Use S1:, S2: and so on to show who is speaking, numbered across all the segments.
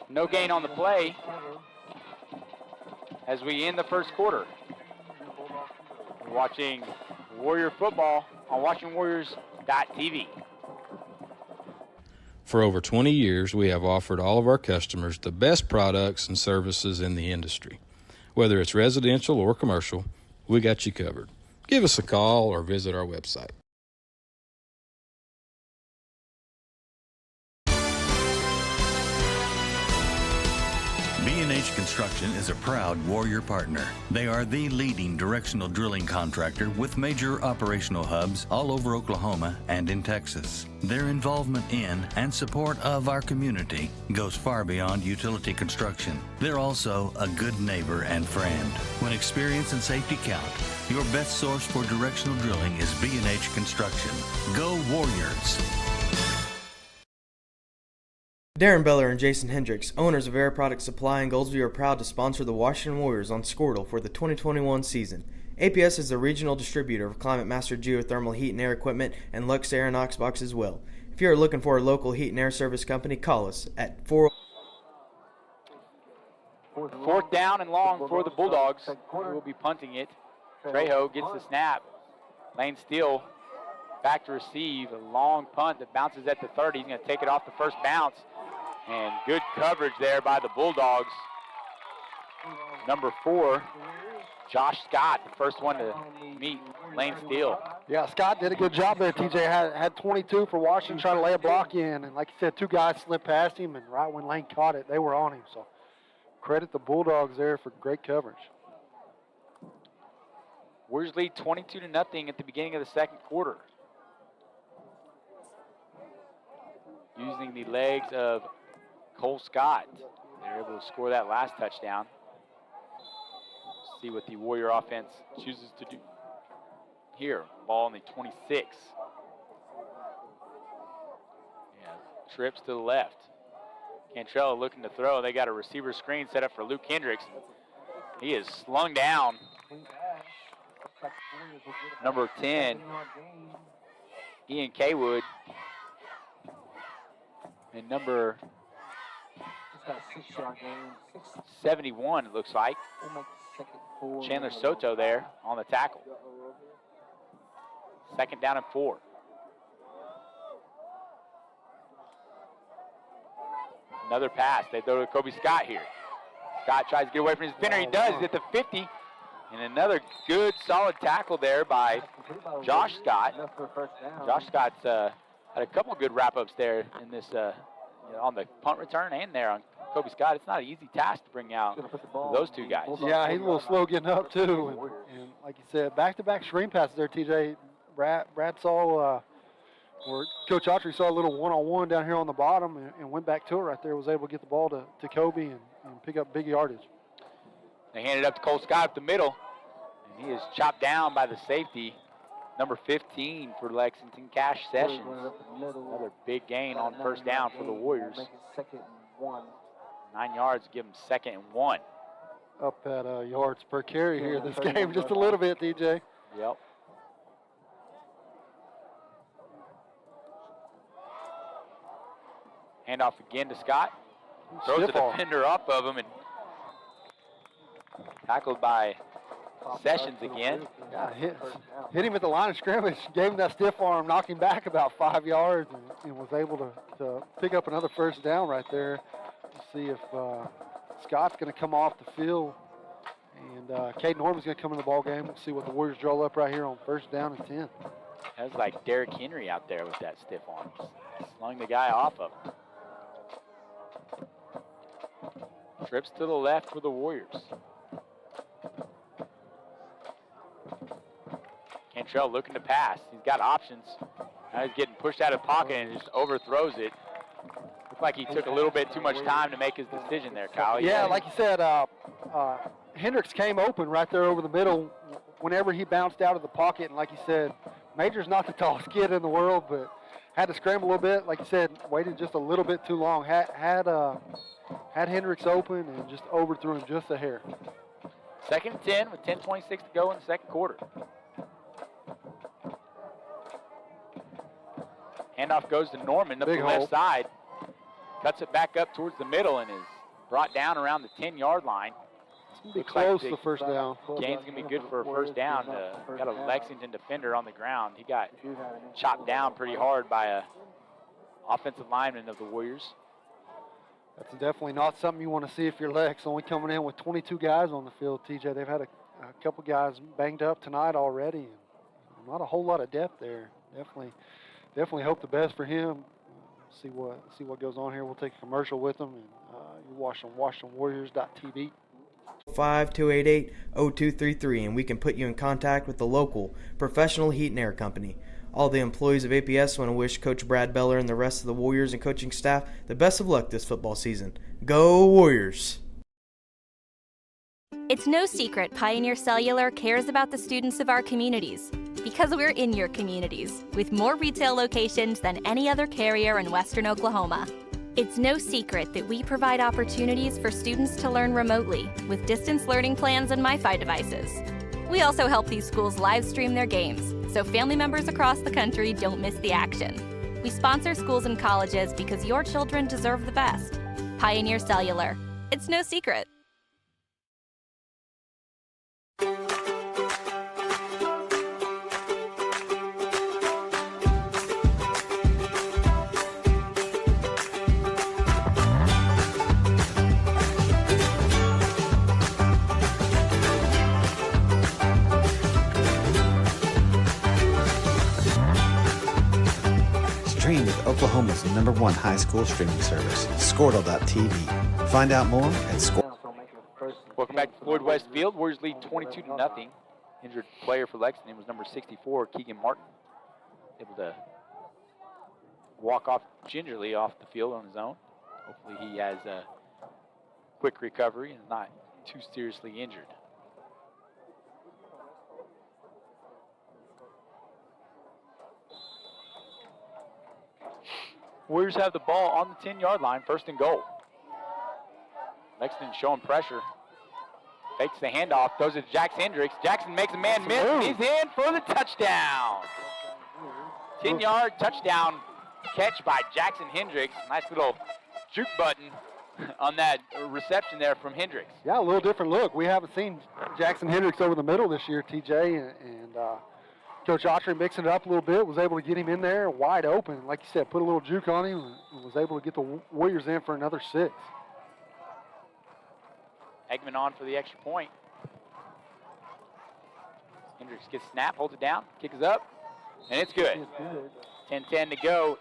S1: No gain on the play as we end the first quarter. We're watching Warrior football on WashingtonWarriors.tv.
S2: For over 20 years, we have offered all of our customers the best products and services in the industry. Whether it's residential or commercial, we got you covered. Give us a call or visit our website.
S3: B&H Construction is a proud Warrior partner. They are the leading directional drilling contractor with major operational hubs all over Oklahoma and in Texas. Their involvement in and support of our community goes far beyond utility construction. They're also a good neighbor and friend. When experience and safety count, your best source for directional drilling is B&H Construction. Go Warriors!
S4: Darren Beller and Jason Hendricks, owners of Air Product Supply in Goldsview, are proud to sponsor the Washington Warriors on Squirtle for the 2021 season. APS is the regional distributor of Climate Master geothermal heat and air equipment and Lux Air and Oxbox as well. If you are looking for a local heat and air service company, call us at 4.
S1: Fourth down and long for the Bulldogs. We will be punting it. Trejo gets the snap. Lane Steele back to receive. A long punt that bounces at the 30. He's going to take it off the first bounce. And good coverage there by the Bulldogs. Number 4, Josh Scott, the first one to meet Lane Steele.
S5: Yeah, Scott did a good job there. TJ had 22 for Washington, trying to lay a block in. And like you said, 2 guys slipped past him, and right when Lane caught it, they were on him. So credit the Bulldogs there for great coverage.
S1: Warriors lead 22-0 at the beginning of the second quarter. Using the legs of Cole Scott, they're able to score that last touchdown. See what the Warrior offense chooses to do here. Ball on the 26. Yeah, trips to the left. Cantrell looking to throw. They got a receiver screen set up for Luke Hendricks. He is slung down. Number 10, Ian Kaywood. And number 71, it looks like. Chandler Soto there on the tackle. Second down and 4. Another pass. They throw to Kobe Scott here. Scott tries to get away from his defender. He does. He's at the 50. And another good, solid tackle there by Josh Scott. Josh Scott's had a couple good wrap-ups there in this on the punt return and there on Kobe Scott. It's not an easy task to bring out those 2 guys.
S5: Yeah, he's a little slow getting up, too. And like you said, back-to-back screen passes there, TJ. Brad saw, or Coach Autry saw a little one-on-one down here on the bottom and went back to it right there, was able to get the ball to Kobe and pick up big yardage.
S1: They hand it up to Cole Scott up the middle, and he is chopped down by the safety, number 15 for Lexington, Cash Sessions. Another big gain on first down for the Warriors. 9 yards, give them 2nd and 1.
S5: Up at yards per carry here this game, just a little bit, TJ.
S1: Yep. Handoff again to Scott. Throws the defender up of him and tackled by Sessions again.
S5: Yeah, hit him at the line of scrimmage, gave him that stiff arm, knocked him back about 5 yards, and was able to pick up another first down right there. To see if Scott's going to come off the field, and Cade Norman's going to come in the ball game. We'll see what the Warriors draw up right here on first down and 10.
S1: That was like Derrick Henry out there with that stiff arm. Slung the guy off of him. Trips to the left for the Warriors. Cantrell looking to pass. He's got options. Now he's getting pushed out of the pocket and just overthrows it. Looked like he took a little bit too much time to make his decision there, Kyle.
S5: Yeah, like you said, Hendricks came open right there over the middle whenever he bounced out of the pocket. And like you said, Major's not the tallest kid in the world, but had to scramble a little bit. Like you said, waited just a little bit too long. Had Hendricks open and just overthrew him just a hair.
S1: 2nd and 10 with 10:26 to go in the second quarter. Handoff goes to Norman up the left side. Cuts it back up towards the middle and is brought down around the 10-yard line.
S5: It's going to be
S1: Looks like
S5: close
S1: the
S5: to the first down.
S1: Gain's going to be good for a first down. Got a Lexington defender on the ground. He got chopped down pretty hard by a offensive lineman of the Warriors.
S5: That's definitely not something you want to see if you're Lex, only coming in with 22 guys on the field, TJ. They've had a couple guys banged up tonight already. And not a whole lot of depth there. Definitely hope the best for him. See what goes on here. We'll take a commercial with them, and you're watching WashingtonWarriors.tv.
S4: 5288-0233, and we can put you in contact with the local professional heat and air company. All the employees of APS want to wish Coach Brad Beller and the rest of the Warriors and coaching staff the best of luck this football season. Go Warriors!
S6: It's no secret Pioneer Cellular cares about the students of our communities, because we're in your communities, with more retail locations than any other carrier in Western Oklahoma. It's no secret that we provide opportunities for students to learn remotely with distance learning plans and MiFi devices. We also help these schools live stream their games, so family members across the country don't miss the action. We sponsor schools and colleges because your children deserve the best. Pioneer Cellular. It's no secret.
S7: Stream with Oklahoma's #1 high school streaming service, Squirtle.tv. Find out more at Squirtle.
S1: Welcome back to Floyd West Field. Warriors lead 22-0. Injured player for Lexington was number 64, Keegan Martin. Able to walk off gingerly off the field on his own. Hopefully he has a quick recovery and is not too seriously injured. Warriors have the ball on the 10-yard line, 1st and goal. Lexington showing pressure. Fakes the handoff, throws it to Jackson Hendricks. Jackson makes a man miss, and he's in for the touchdown. 10-yard touchdown catch by Jackson Hendricks. Nice little juke button on that reception there from Hendricks.
S5: Yeah, a little different look. We haven't seen Jackson Hendricks over the middle this year, TJ, and Coach Autry mixing it up a little bit, was able to get him in there wide open. Like you said, put a little juke on him and was able to get the Warriors in for another 6.
S1: Eggman on for the extra point. Hendricks gets snap, holds it down, kick is up, and it's good. 10-10 to go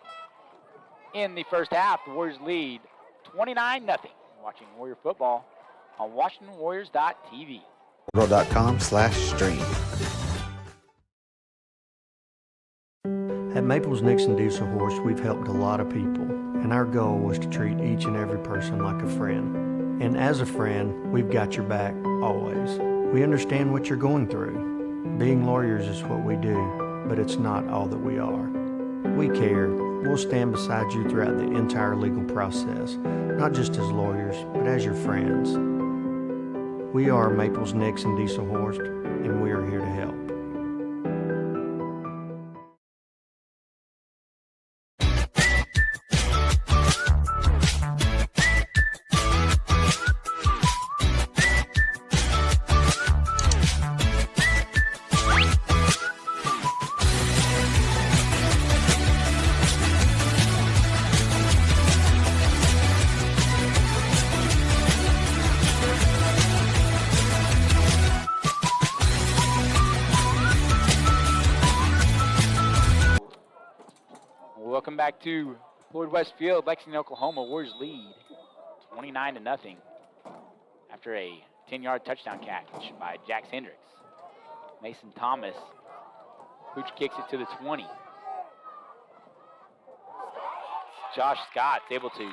S1: in the first half. The Warriors lead 29-0. Watching Warrior football on WashingtonWarriors.tv.
S7: Squirtle.com/stream.
S8: At Maples Nixon Diesel Horse, we've helped a lot of people, and our goal was to treat each and every person like a friend. And as a friend, we've got your back, always. We understand what you're going through. Being lawyers is what we do, but it's not all that we are. We care. We'll stand beside you throughout the entire legal process, not just as lawyers, but as your friends. We are Maples Nixon Diesel Horse, and we are here to help.
S1: Welcome back to Floyd West Field. Lexington, Oklahoma. Warriors lead 29-0 after a 10-yard touchdown catch by Jax Hendricks. Mason Thomas pooch kicks it to the 20. Josh Scott's able to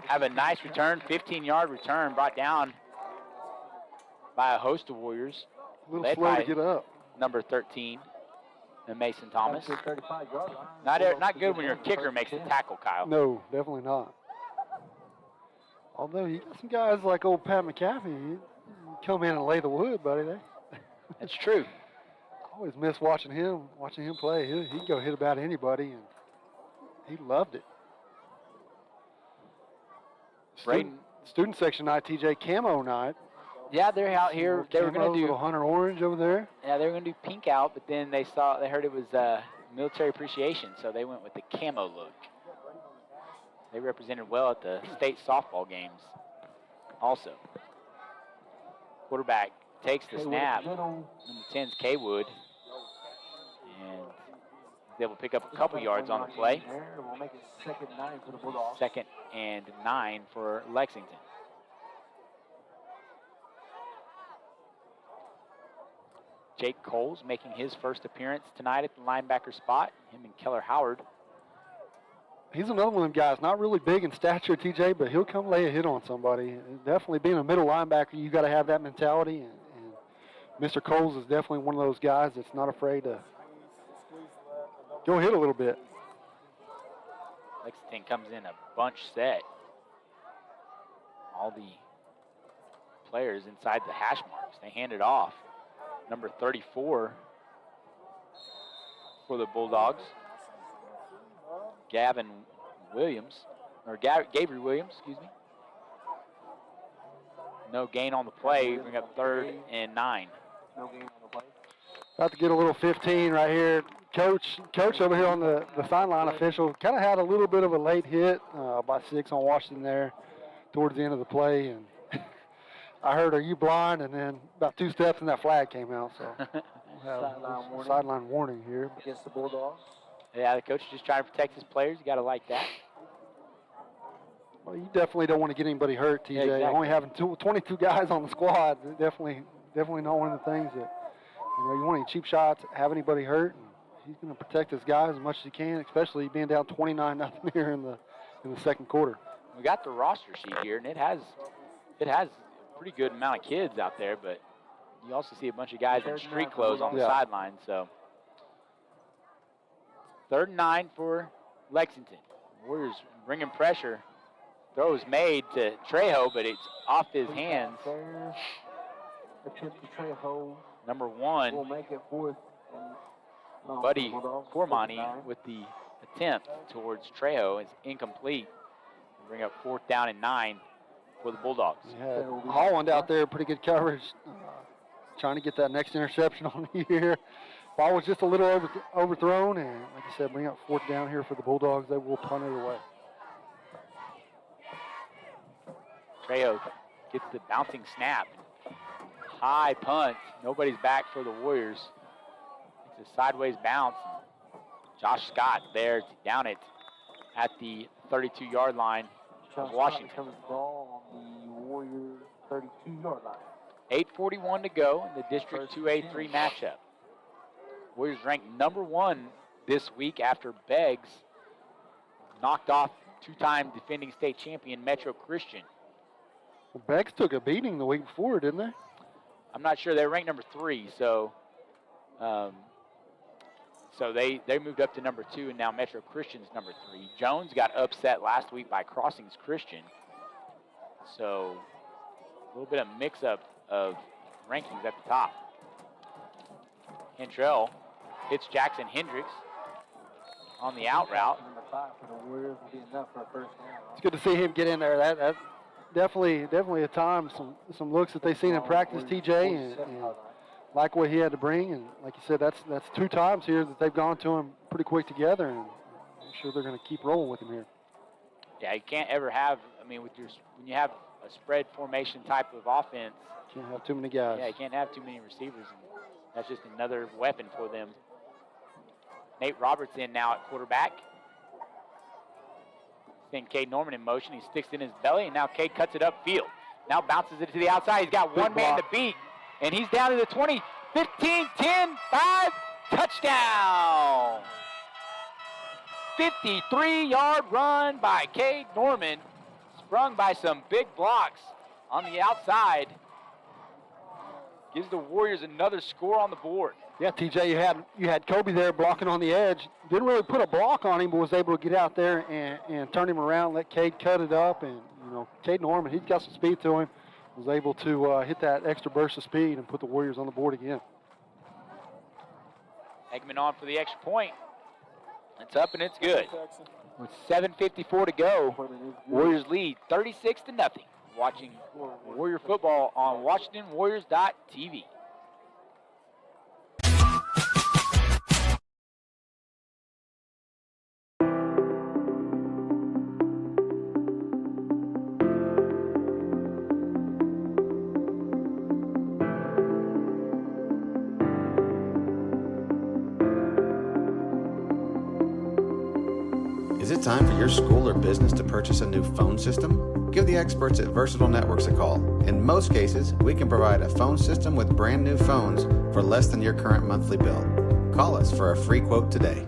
S1: have a nice return, 15-yard return brought down by a host of Warriors.
S5: A little
S1: led
S5: slow
S1: by
S5: to get up.
S1: number 13. And Mason Thomas. Not good when your kicker makes a tackle, Kyle.
S5: No, definitely not. Although you got some guys like old Pat McAfee, you come in and lay the wood, buddy.
S1: That's true.
S5: I always miss watching him play. He'd go hit about anybody, and he loved it. Student section night, TJ, camo night.
S1: Yeah, they're out here. They were going to do
S5: little hunter orange over there.
S1: Yeah, they were going to do pink out, but then they heard it was military appreciation, so they went with the camo look. They represented well at the state softball games also. Quarterback takes the snap. Number 10's Kaywood. And he's able to pick up a couple yards on the play.
S9: We'll make it 2nd and 9 for the Bulldogs.
S1: 2nd and 9 for Lexington. Jake Coles making his first appearance tonight at the linebacker spot. Him and Keller Howard.
S5: He's another one of them guys, not really big in stature, TJ, but he'll come lay a hit on somebody. Definitely being a middle linebacker, you got to have that mentality. And Mr. Coles is definitely one of those guys that's not afraid to go hit a little bit.
S1: Lexington comes in a bunch set. All the players inside the hash marks. They hand it off. Number 34 for the Bulldogs. Gabriel Williams, excuse me. No gain on the play. Bring up 3rd and 9.
S9: No gain on the play.
S5: About to get a little 15 right here. Coach over here on the sideline official kind of had a little bit of a late hit by 6 on Washington there towards the end of the play. And I heard, "Are you blind?" And then about 2 steps and that flag came out. So we'll have sideline warning here.
S9: Against the Bulldogs.
S1: Yeah, the coach is just trying to protect his players. You got to like that.
S5: Well, you definitely don't want to get anybody hurt, TJ.
S1: Yeah, exactly.
S5: Only having 22 guys on the squad, definitely not one of the things that, you want any cheap shots, have anybody hurt. And he's going to protect his guys as much as he can, especially being down 29-0 here in the 2nd quarter.
S1: We got the roster sheet here, and it has a pretty good amount of kids out there, but you also see a bunch of guys in street clothes on the sideline. So 3rd and 9 for Lexington. Warriors bringing pressure. Throw is made to Trejo, but it's off his hands.
S9: Attempt to Trejo.
S1: Number 1.
S9: We'll make it 4th.
S1: Buddy Cormani with the attempt towards Trejo is incomplete. Bring up 4th down and 9 for the Bulldogs.
S5: Holland out there, pretty good coverage. Trying to get that next interception on here. Ball was just a little overthrown, and like I said, bring up 4th down here for the Bulldogs. They will punt it away.
S1: Trejo gets the bouncing snap. High punt. Nobody's back for the Warriors. It's a sideways bounce. Josh Scott there to down it at the 32-yard line of Washington.
S9: Comes the ball on the Warrior 32-yard line.
S1: 8:41 to go in the District 2A3 matchup. Warriors ranked number 1 this week after Beggs knocked off 2-time defending state champion Metro Christian.
S5: Well, Beggs took a beating the week before, didn't they?
S1: I'm not sure. They were ranked number 3, so they moved up to number 2, and now Metro Christian's number 3. Jones got upset last week by Crossings Christian, so a little bit of mix-up of rankings at the top. Cantrell hits Jackson Hendricks on the out route.
S9: Number 5 for the Warriors will be enough for a 1st down.
S5: It's good to see him get in there. That definitely a time, some looks that they've seen in practice, TJ, and like what he had to bring. And like you said, that's 2 times here that they've gone to him pretty quick together, and I'm sure they're going to keep rolling with him here.
S1: Yeah, you can't ever have, when you have a spread formation type of offense,
S5: can't have too many guys.
S1: Yeah, you can't have too many receivers, and that's just another weapon for them. Nate Roberts in now at quarterback. Send Cade Norman in motion. He sticks it in his belly, and now Cade cuts it upfield. Now bounces it to the outside. He's got one man to beat, and he's down to the 20, 15, 10, 5, touchdown! 53-yard run by Cade Norman, sprung by some big blocks on the outside. Gives the Warriors another score on the board.
S5: Yeah, TJ, you had Kobe there blocking on the edge. Didn't really put a block on him, but was able to get out there and turn him around, let Cade cut it up. And, Cade Norman, he's got some speed to him, was able to hit that extra burst of speed and put the Warriors on the board again.
S1: Eggman on for the extra point. It's up and it's good. With 7:54 to go, Warriors lead 36-0. Watching Warrior football on WashingtonWarriors.tv.
S7: Is it time for your school or business to purchase a new phone system? Give the experts at Versatile Networks a call. In most cases, we can provide a phone system with brand new phones for less than your current monthly bill. Call us for a free quote today.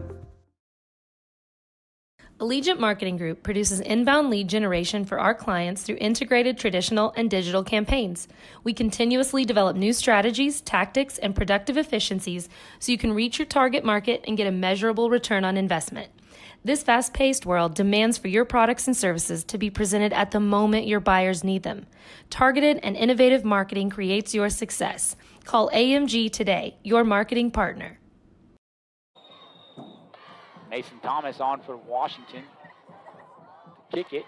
S10: Allegiant Marketing Group produces inbound lead generation for our clients through integrated traditional and digital campaigns. We continuously develop new strategies, tactics, and productive efficiencies so you can reach your target market and get a measurable return on investment. This fast-paced world demands for your products and services to be presented at the moment your buyers need them. Targeted and innovative marketing creates your success. Call AMG today, your marketing partner.
S1: Mason Thomas on for Washington. Kick it.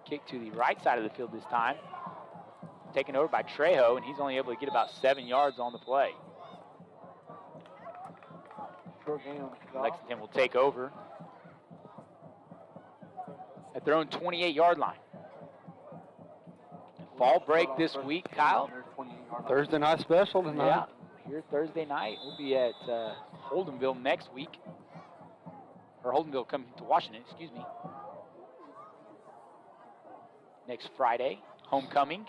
S1: Kick to the right side of the field this time. Taken over by Trejo, and he's only able to get about 7 yards on the play. Lexington will take over at their own 28-yard line. Fall break this week, Kyle.
S5: Thursday night special tonight.
S1: Yeah, here Thursday night. We'll be at Holdenville next week. Or Holdenville coming to Washington, excuse me. Next Friday, homecoming.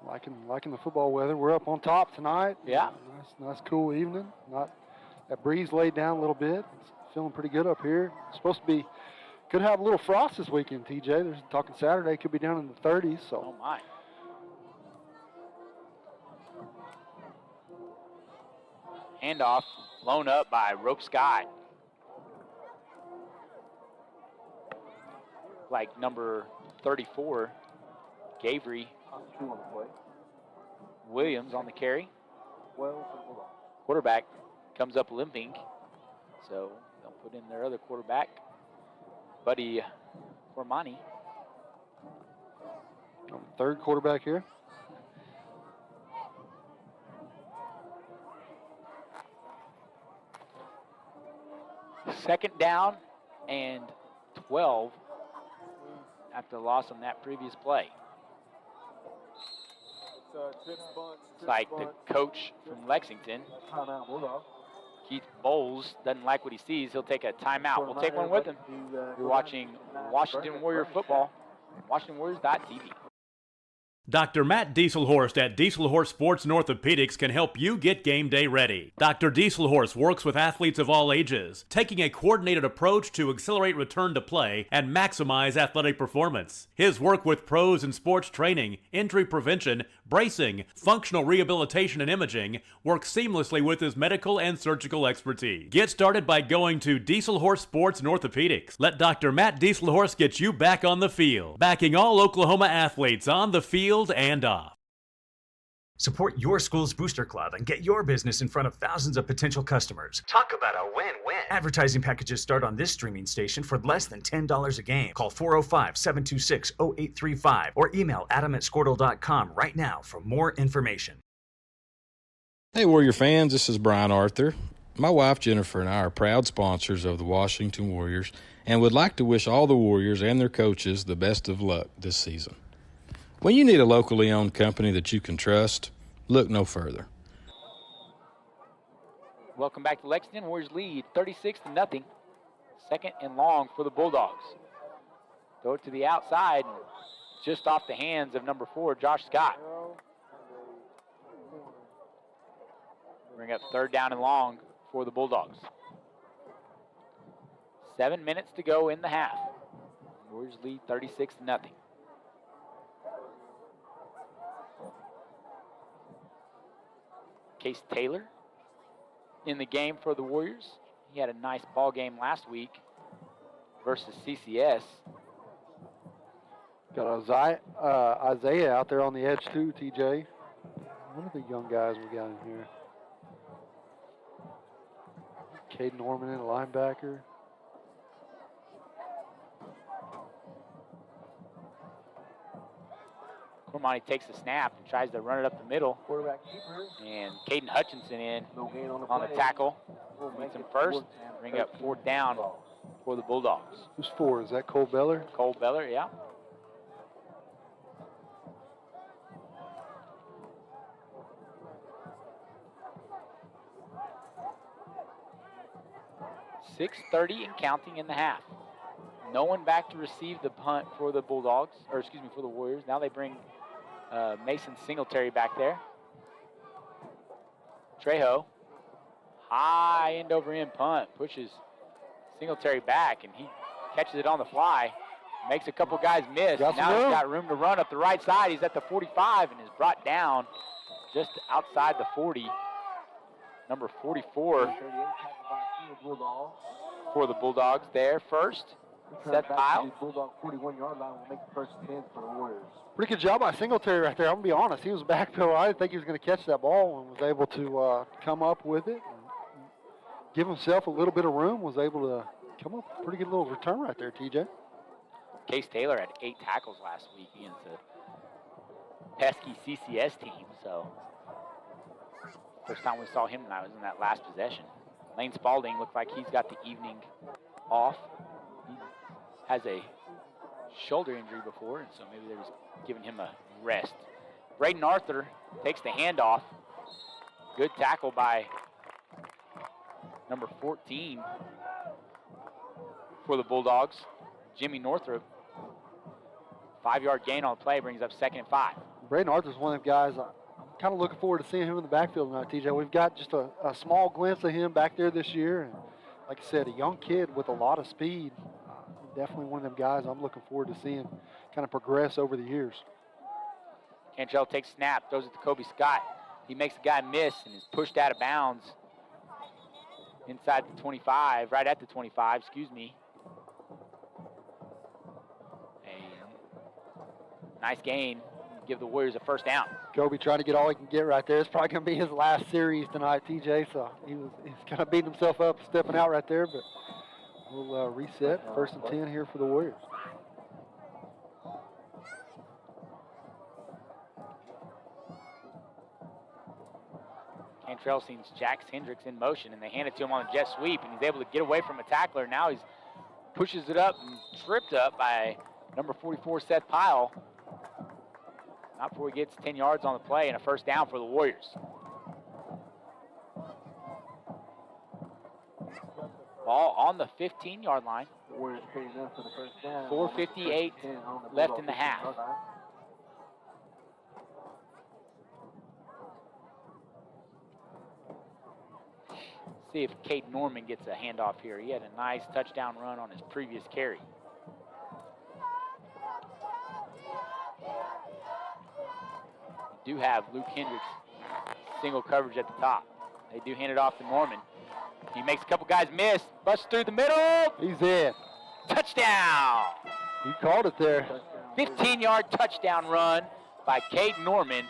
S5: Liking the football weather. We're up on top tonight.
S1: Yeah.
S5: Nice cool evening. That breeze laid down a little bit. It's feeling pretty good up here. It's supposed to be, could have a little frost this weekend, TJ. There's talking Saturday, could be down in the 30s. So.
S1: Oh my. Handoff blown up by Rope Scott. Like number 34, Gavery Williams on the carry. Quarterback comes up limping, so they'll put in their other quarterback, Buddy Formani.
S5: Third quarterback here.
S1: Second down and 12 after the loss on that previous play. It's like the coach from Lexington, Keith Bowles, doesn't like what he sees. He'll take a timeout. We'll take one with him. You're watching Washington Warrior football, WashingtonWarriors.tv.
S11: Dr. Matt Dieselhorst at Dieselhorst Sports and Orthopedics can help you get game day ready. Dr. Dieselhorst works with athletes of all ages, taking a coordinated approach to accelerate return to play and maximize athletic performance. His work with pros in sports training, injury prevention, bracing, functional rehabilitation, and imaging works seamlessly with his medical and surgical expertise. Get started by going to Dieselhorst Sports and Orthopedics. Let Dr. Matt Dieselhorst get you back on the field, backing all Oklahoma athletes on the field and off.
S12: Support your school's booster club and get your business in front of thousands of potential customers. Talk about a win-win. Advertising packages start on this streaming station for less than $10 a game. Call 405-726-0835 or email adam@squirtle.com right now for more information.
S2: Hey, Warrior fans, this is Brian Arthur. My wife Jennifer and I are proud sponsors of the Washington Warriors and would like to wish all the Warriors and their coaches the best of luck this season. When you need a locally owned company that you can trust, look no further.
S1: Welcome back to Lexington. Warriors lead 36-0. Second and long for the Bulldogs. Throw it to the outside, just off the hands of number 4, Josh Scott. Bring up third down and long for the Bulldogs. 7 minutes to go in the half. Warriors lead 36-0. Case Taylor in the game for the Warriors. He had a nice ball game last week versus CCS.
S5: Got Isaiah out there on the edge too, TJ. What are the young guys we got in here? Cade Norman in a linebacker.
S1: Cormani takes the snap and tries to run it up the middle.
S9: Quarterback keeper.
S1: And Caden Hutchinson in
S9: No gain on the
S1: on the
S9: play.
S1: tackle.
S9: We'll
S1: Meets
S9: make
S1: him
S9: it
S1: first.
S9: 4th and
S1: Bring up
S9: 13
S1: 4th down for the Bulldogs.
S5: Who's 4? Is that Cole Beller?
S1: Cole Beller, yeah. .6:30 and counting in the half. No one back to receive the punt for the Bulldogs, or excuse me, for the Warriors. Now they bring Mason Singletary back there. Trejo, high end over end punt, pushes Singletary back, and he catches it on the fly. Makes a couple guys miss. Now he's got room to run up the right side. He's at the 45 and is brought down just outside the 40. Number 44 for the Bulldogs there first. Seth Pyle.
S9: Bulldog 41-yard line will make the first 10 for the Warriors.
S5: Pretty good job by Singletary right there. I'm going to be honest. He was backfield. I didn't think he was going to catch that ball and was able to come up with it. And give himself a little bit of room, was able to come up with a pretty good little return right there, TJ.
S1: Case Taylor had 8 tackles last week against the pesky CCS team. So first time we saw him tonight was in that last possession. Lane Spalding looked like he's got the evening off. He has a shoulder injury before, and so maybe they're just giving him a rest. Braden Arthur takes the handoff. Good tackle by number 14 for the Bulldogs, Jimmy Northrup. 5-yard gain on the play brings up 2nd and 5.
S5: Braden Arthur's one of them guys. I'm kind of looking forward to seeing him in the backfield tonight, TJ. We've got just a small glimpse of him back there this year. And like I said, a young kid with a lot of speed. Definitely one of them guys I'm looking forward to seeing kind of progress over the years.
S1: Cantrell takes snap, throws it to Kobe Scott. He makes the guy miss and is pushed out of bounds inside the 25, right at the 25, excuse me. A nice gain, give the Warriors a first down.
S5: Kobe trying to get all he can get right there. It's probably going to be his last series tonight, TJ, so he's kind of beating himself up, stepping out right there, but we'll reset. 1st and 10 here for the Warriors.
S1: Cantrell sees Jax Hendricks in motion, and they hand it to him on a jet sweep, and he's able to get away from a tackler. Now he pushes it up and tripped up by number 44, Seth Pyle. Not before he gets 10 yards on the play and a first down for the Warriors. Ball on the 15-yard line.
S9: The Warriors trading up for the first down.
S1: 4:58 left in the half. See if Cade Norman gets a handoff here. He had a nice touchdown run on his previous carry. Do have Luke Hendricks single coverage at the top. They do hand it off to Norman. He makes a couple guys miss, busts through the middle.
S5: He's in.
S1: Touchdown!
S5: You called it there.
S1: 15-yard touchdown run by Cade Norman.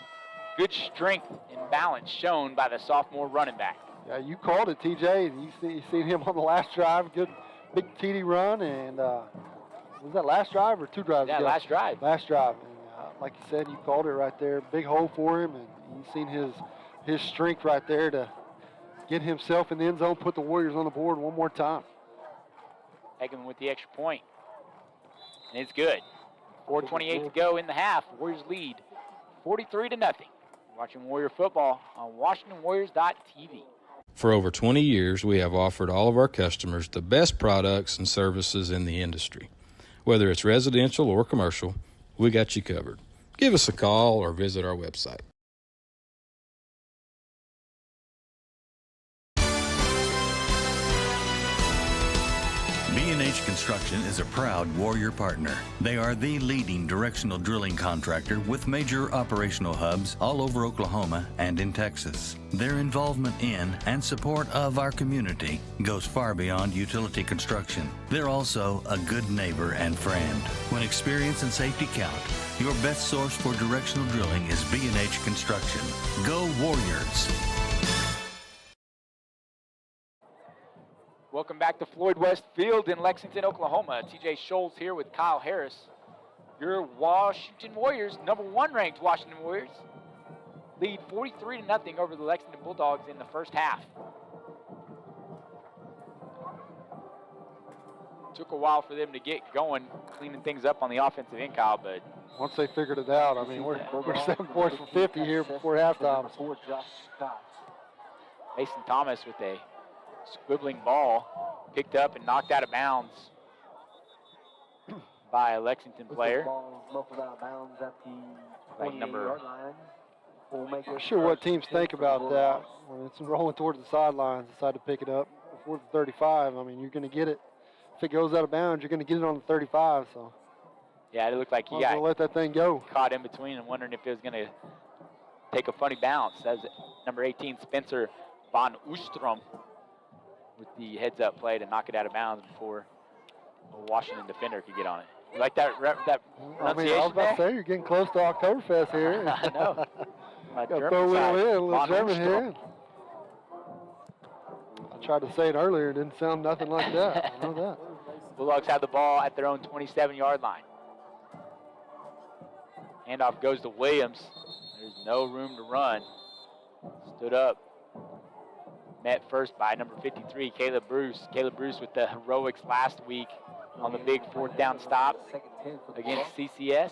S1: Good strength and balance shown by the sophomore running back.
S5: Yeah, you called it, TJ. You seen him on the last drive. Good big TD run, and was that last drive or 2 drives
S1: Yeah,
S5: ago?
S1: last drive.
S5: Last drive. And, like you said, you called it right there. Big hole for him, and you've seen his strength right there to get himself in the end zone, put the Warriors on the board one more time.
S1: Hageman with the extra point. And it's good. 4:28 to go in the half. Warriors lead 43-0. Watching Warrior football on WashingtonWarriors.tv.
S2: For over 20 years, we have offered all of our customers the best products and services in the industry. Whether it's residential or commercial, we got you covered. Give us a call or visit our website.
S3: B&H Construction is a proud Warrior partner. They are the leading directional drilling contractor with major operational hubs all over Oklahoma and in Texas. Their involvement in and support of our community goes far beyond utility construction. They're also a good neighbor and friend. When experience and safety count, your best source for directional drilling is B&H Construction. Go Warriors!
S1: Welcome back to Floyd West Field in Lexington, Oklahoma. TJ Scholes here with Kyle Harris. Your Washington Warriors, #1 ranked Washington Warriors, lead 43-0 over the Lexington Bulldogs in the first half. Took a while for them to get going, cleaning things up on the offensive end, Kyle, but
S5: once they figured it out, I mean, we're 7 points from 50 here before halftime.
S1: Mason Thomas with a squibbling ball, picked up and knocked out of bounds by a Lexington player. Like number.
S5: I'm not sure what teams think about that when it's rolling towards the sidelines. Decide to pick it up before the 35. I mean, you're going to get it. If it goes out of bounds, you're going to get it on the 35. So.
S1: Yeah, it looked like he
S5: got let that thing go.
S1: Caught in between and wondering if it was going to take a funny bounce. As number 18, Spencer Von Oostrom, with the heads-up play to knock it out of bounds before a Washington defender could get on it. You like that pronunciation?
S5: I mean, I was about to say, you're getting close to Oktoberfest here.
S1: I know.
S5: Got to throw a little German here. I tried to say it earlier. It didn't sound nothing like that. I know that.
S1: Bulldogs have the ball at their own 27-yard line. Handoff goes to Williams. There's no room to run. Stood up. Met first by number 53, Caleb Bruce. Caleb Bruce with the heroics last week on the big 4th down stop against CCS.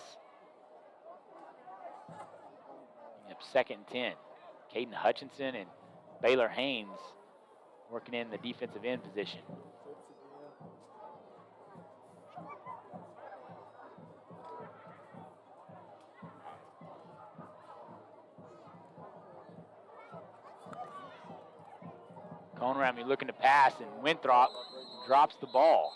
S1: Yep, 2nd and 10. Caden Hutchinson and Baylor Haynes working in the defensive end position. Going around me looking to pass, and Winthrop drops the ball.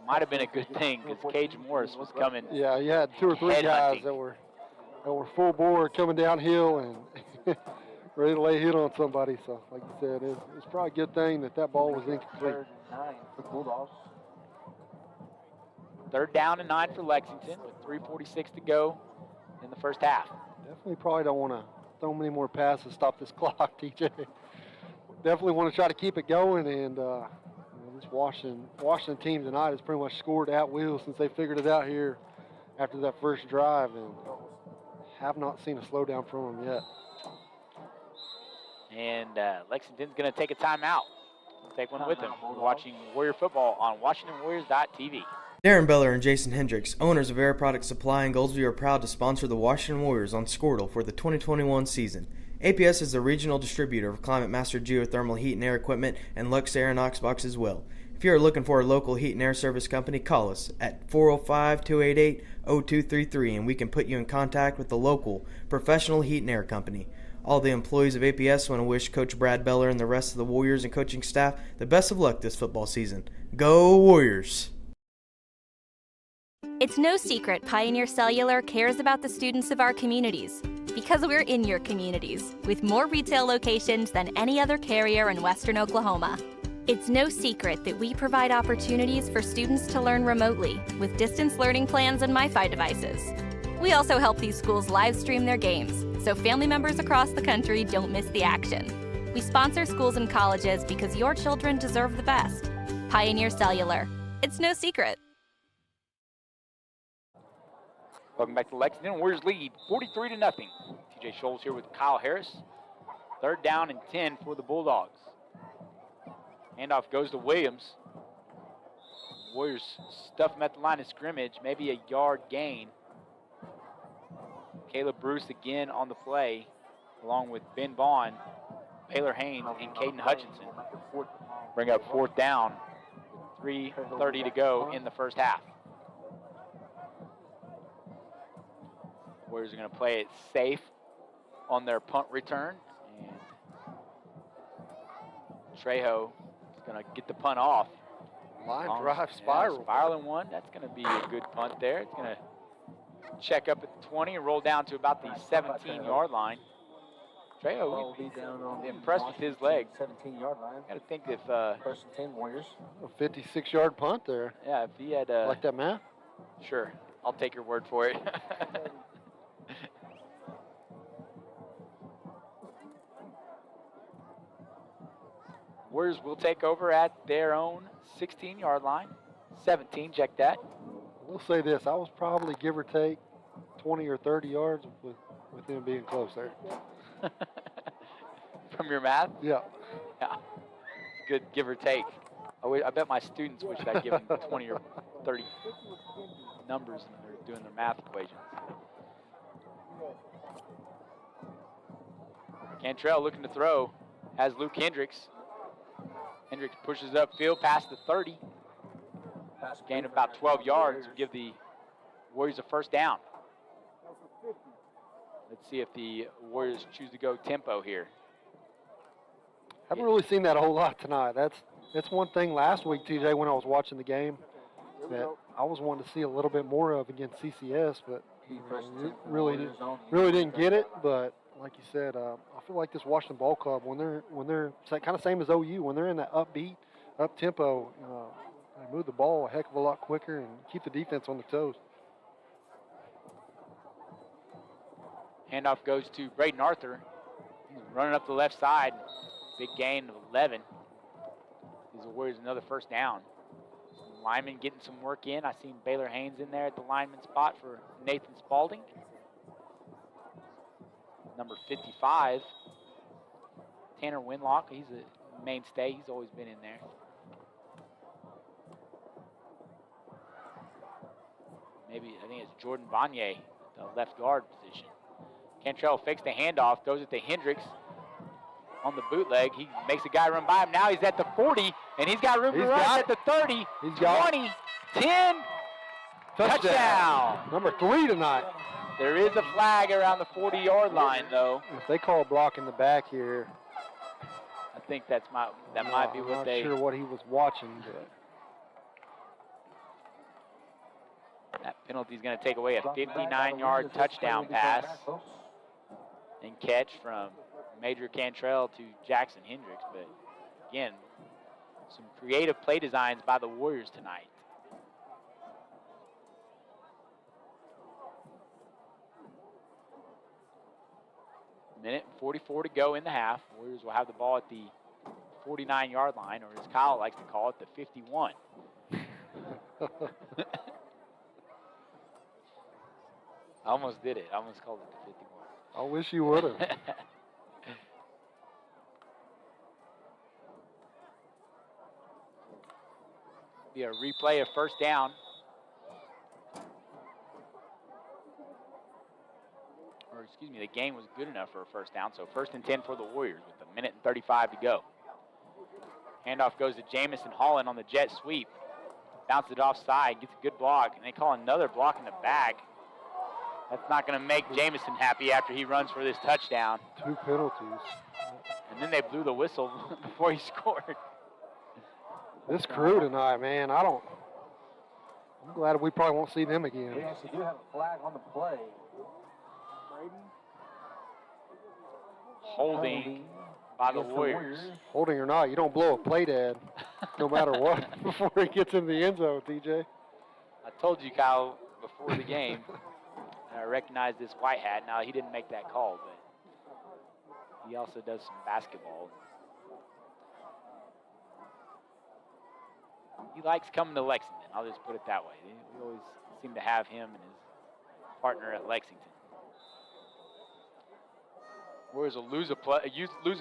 S1: Might have been a good thing because Cage Morris was coming.
S5: Yeah, you had 2 or 3 guys that were full bore coming downhill and ready to lay hit on somebody. So, like you said, it's probably a good thing that ball was incomplete.
S1: 3rd down and 9 for Lexington with 3:46 to go in the first half.
S5: Definitely probably don't want to throw many more passes, stop this clock, TJ. Definitely want to try to keep it going, and this Washington team tonight has pretty much scored at will since they figured it out here after that first drive, and have not seen a slowdown from them yet.
S1: And Lexington's going to take a timeout. Take one with them. We're watching Warrior football on WashingtonWarriors.tv.
S4: Darren Beller and Jason Hendricks, owners of Air Product Supply in Goldsview, are proud to sponsor the Washington Warriors on Squirtle for the 2021 season. APS is the regional distributor of Climate Master geothermal heat and air equipment and Lux Air and Oxbox as well. If you are looking for a local heat and air service company, call us at 405-288-0233 and we can put you in contact with the local professional heat and air company. All the employees of APS want to wish Coach Brad Beller and the rest of the Warriors and coaching staff the best of luck this football season. Go Warriors!
S6: It's no secret Pioneer Cellular cares about the students of our communities, because we're in your communities, with more retail locations than any other carrier in Western Oklahoma. It's no secret that we provide opportunities for students to learn remotely with distance learning plans and MiFi devices. We also help these schools live stream their games, so family members across the country don't miss the action. We sponsor schools and colleges because your children deserve the best. Pioneer Cellular. It's no secret.
S1: Welcome back to Lexington. Warriors lead 43-0. TJ Scholes here with Kyle Harris. 3rd down and 10 for the Bulldogs. Handoff goes to Williams. Warriors stuff him at the line of scrimmage, maybe a yard gain. Caleb Bruce again on the play, along with Ben Vaughn, Baylor Haynes, and Caden Hutchinson. Bring up 4th down, 3:30 to go in the first half. Warriors are going to play it safe on their punt return. And Trejo is going to get the punt off.
S5: Line drive spiral.
S1: Spiraling one. That's going to be a good punt there. It's going to check up at the 20 and roll down to about the 17-yard line. Trejo, impressed with his legs.
S9: 17-yard line.
S1: Got to think if
S9: 1st and 10 Warriors.
S5: A 56-yard punt there.
S1: Yeah, if he had
S5: like that math?
S1: Sure, I'll take your word for it. Warriors will take over at their own 16-yard line. 17, check that.
S5: will say this. I was probably, give or take, 20 or 30 yards with them being close there.
S1: From your math?
S5: Yeah.
S1: Yeah. Good give or take. I bet my students wish I'd given 20 or 30 numbers and they're doing their math equations. Cantrell looking to throw. Has Luke Hendricks. Hendricks pushes upfield past the 30. Gain of about 12 yards to give the Warriors a first down. Let's see if the Warriors choose to go tempo here.
S5: Haven't really seen that a whole lot tonight. That's one thing last week, TJ, when I was watching the game, that I was wanting to see a little bit more of against CCS, but really didn't get it. But like you said, I feel like this Washington Ball Club, when they're kind of same as OU, when they're in that upbeat, up tempo, they move the ball a heck of a lot quicker and keep the defense on their toes.
S1: Handoff goes to Braden Arthur. He's running up the left side. Big gain of 11. Gives the Warriors another first down. Lineman getting some work in. I seen Baylor Haynes in there at the lineman spot for Nathan Spalding. Number 55, Tanner Winlock. He's a mainstay. He's always been in there. Maybe, I think it's Jordan Vanier, the left guard position. Cantrell fakes the handoff, throws it to Hendricks on the bootleg. He makes a guy run by him. Now he's at the 40, and he's got room to run at the 30,
S5: He's got
S1: 20, 10, touchdown.
S5: Number 3 tonight.
S1: There is a flag around the 40-yard line, though.
S5: If they call a block in the back here,
S1: I think that might be what
S5: I'm
S1: they.
S5: not sure what he was watching, but
S1: That penalty is going to take away a 59-yard touchdown pass and catch from Major Cantrell to Jackson Hendricks. But again, some creative play designs by the Warriors tonight. Minute and 44 to go in the half. Warriors will have the ball at the 49-yard line, or as Kyle likes to call it, the 51. I almost did it. I almost called it the 51.
S5: I wish you would have.
S1: Be a replay of first down. Or excuse me, the game was good enough for a first down. So 1st and 10 for the Warriors with a minute and 35 to go. Handoff goes to Jamison Holland on the jet sweep. Bounces it offside, gets a good block, and they call another block in the back. That's not going to make Jamison happy after he runs for this touchdown.
S5: 2 penalties.
S1: And then they blew the whistle before he scored.
S5: This crew tonight, man, I'm glad we probably won't see them again.
S9: Yes, you do have a flag on the play.
S1: Holding by the Warriors.
S5: Holding or not, you don't blow a play dead, no matter what, before he gets in the end zone, TJ.
S1: I told you, Kyle, before the game, I recognized this white hat. Now, he didn't make that call, but he also does some basketball. He likes coming to Lexington. I'll just put it that way. We always seem to have him and his partner at Lexington. Warriors will lose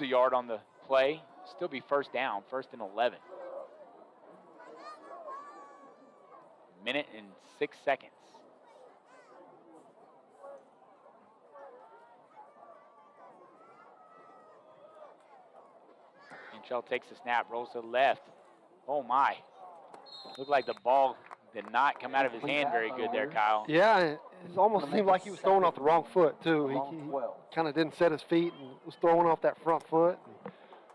S1: a yard on the play. Still be first down, 1st and 11. Minute and 6 seconds. Cantrell takes the snap, rolls to the left. Oh my. Looked like the ball did not come out of his hand very good there, Kyle.
S5: Yeah, it almost seemed like he was throwing off the wrong foot, too. He kind of didn't set his feet and was throwing off that front foot. And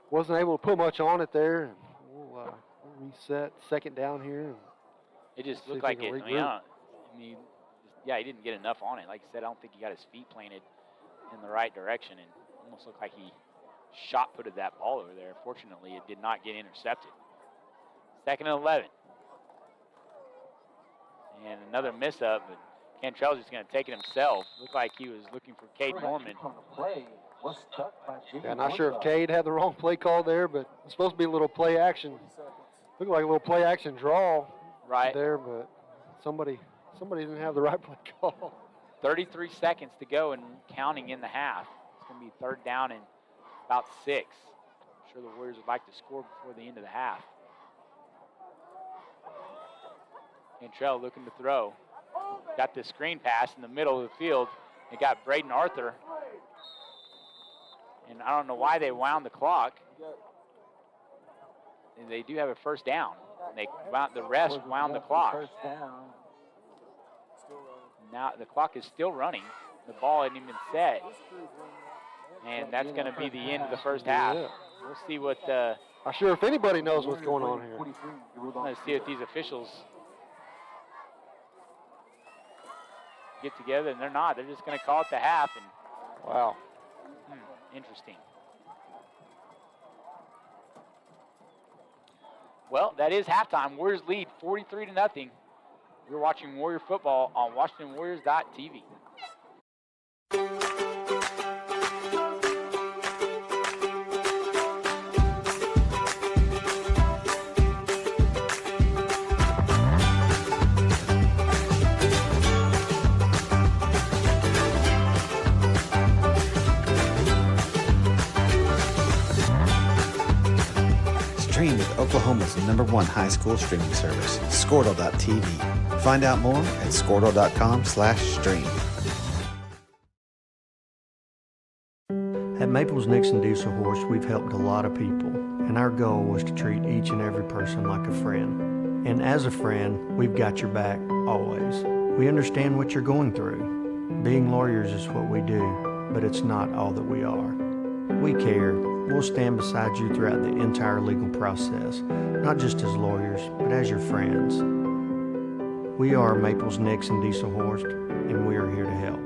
S5: wasn't able to put much on it there. And we'll reset 2nd down here. And
S1: it just looked like it. Yeah, he didn't get enough on it. Like I said, I don't think he got his feet planted in the right direction, and almost looked like he shot-putted that ball over there. Fortunately, it did not get intercepted. 2nd and 11. And another miss-up, but Cantrell's just going to take it himself. Looked like he was looking for Cade Norman.
S5: Yeah, not sure if Cade had the wrong play call there, but it's supposed to be a little play action. Looked like a little play action draw there, but somebody somebody didn't have the right play call.
S1: 33 seconds to go and counting in the half. It's going to be third down and about 6. I'm sure the Warriors would like to score before the end of the half. Cantrell looking to throw. Got the screen pass in the middle of the field. They got Braden Arthur. And I don't know why they wound the clock. And they do have a first down. And the refs wound the clock. Now the clock is still running. The ball isn't even set. And that's going to be the end of the first half. We'll see what
S5: I'm sure if anybody knows what's going on here.
S1: Let's see if these officials get together, and they're not. They're just going to call it the half. And
S5: wow.
S1: Interesting. Well, that is halftime. Warriors lead 43-0. You're watching Warrior football on WashingtonWarriors.tv.
S7: Stream with Oklahoma's #1 high school streaming service, Squirtle.tv. Find out more at Squirtle.com/stream.
S8: At Maples Nixon Diesel Horse, we've helped a lot of people, and our goal was to treat each and every person like a friend. And as a friend, we've got your back always. We understand what you're going through. Being lawyers is what we do, but it's not all that we are. We care. We'll stand beside you throughout the entire legal process, not just as lawyers, but as your friends. We are Maples Nixon Diesel Horse, and we are here to help.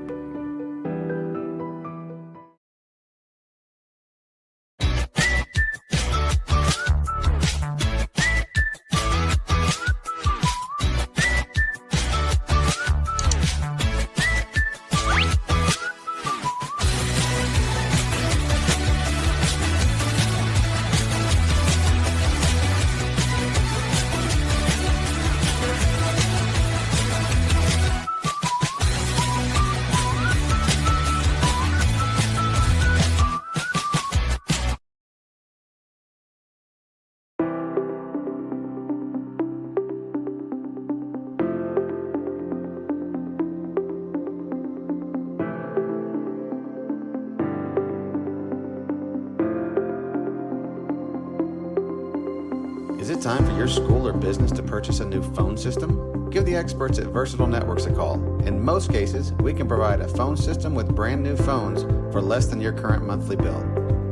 S7: Is it time for your school or business to purchase a new phone system? Give the experts at Versatile Networks a call. In most cases, we can provide a phone system with brand new phones for less than your current monthly bill.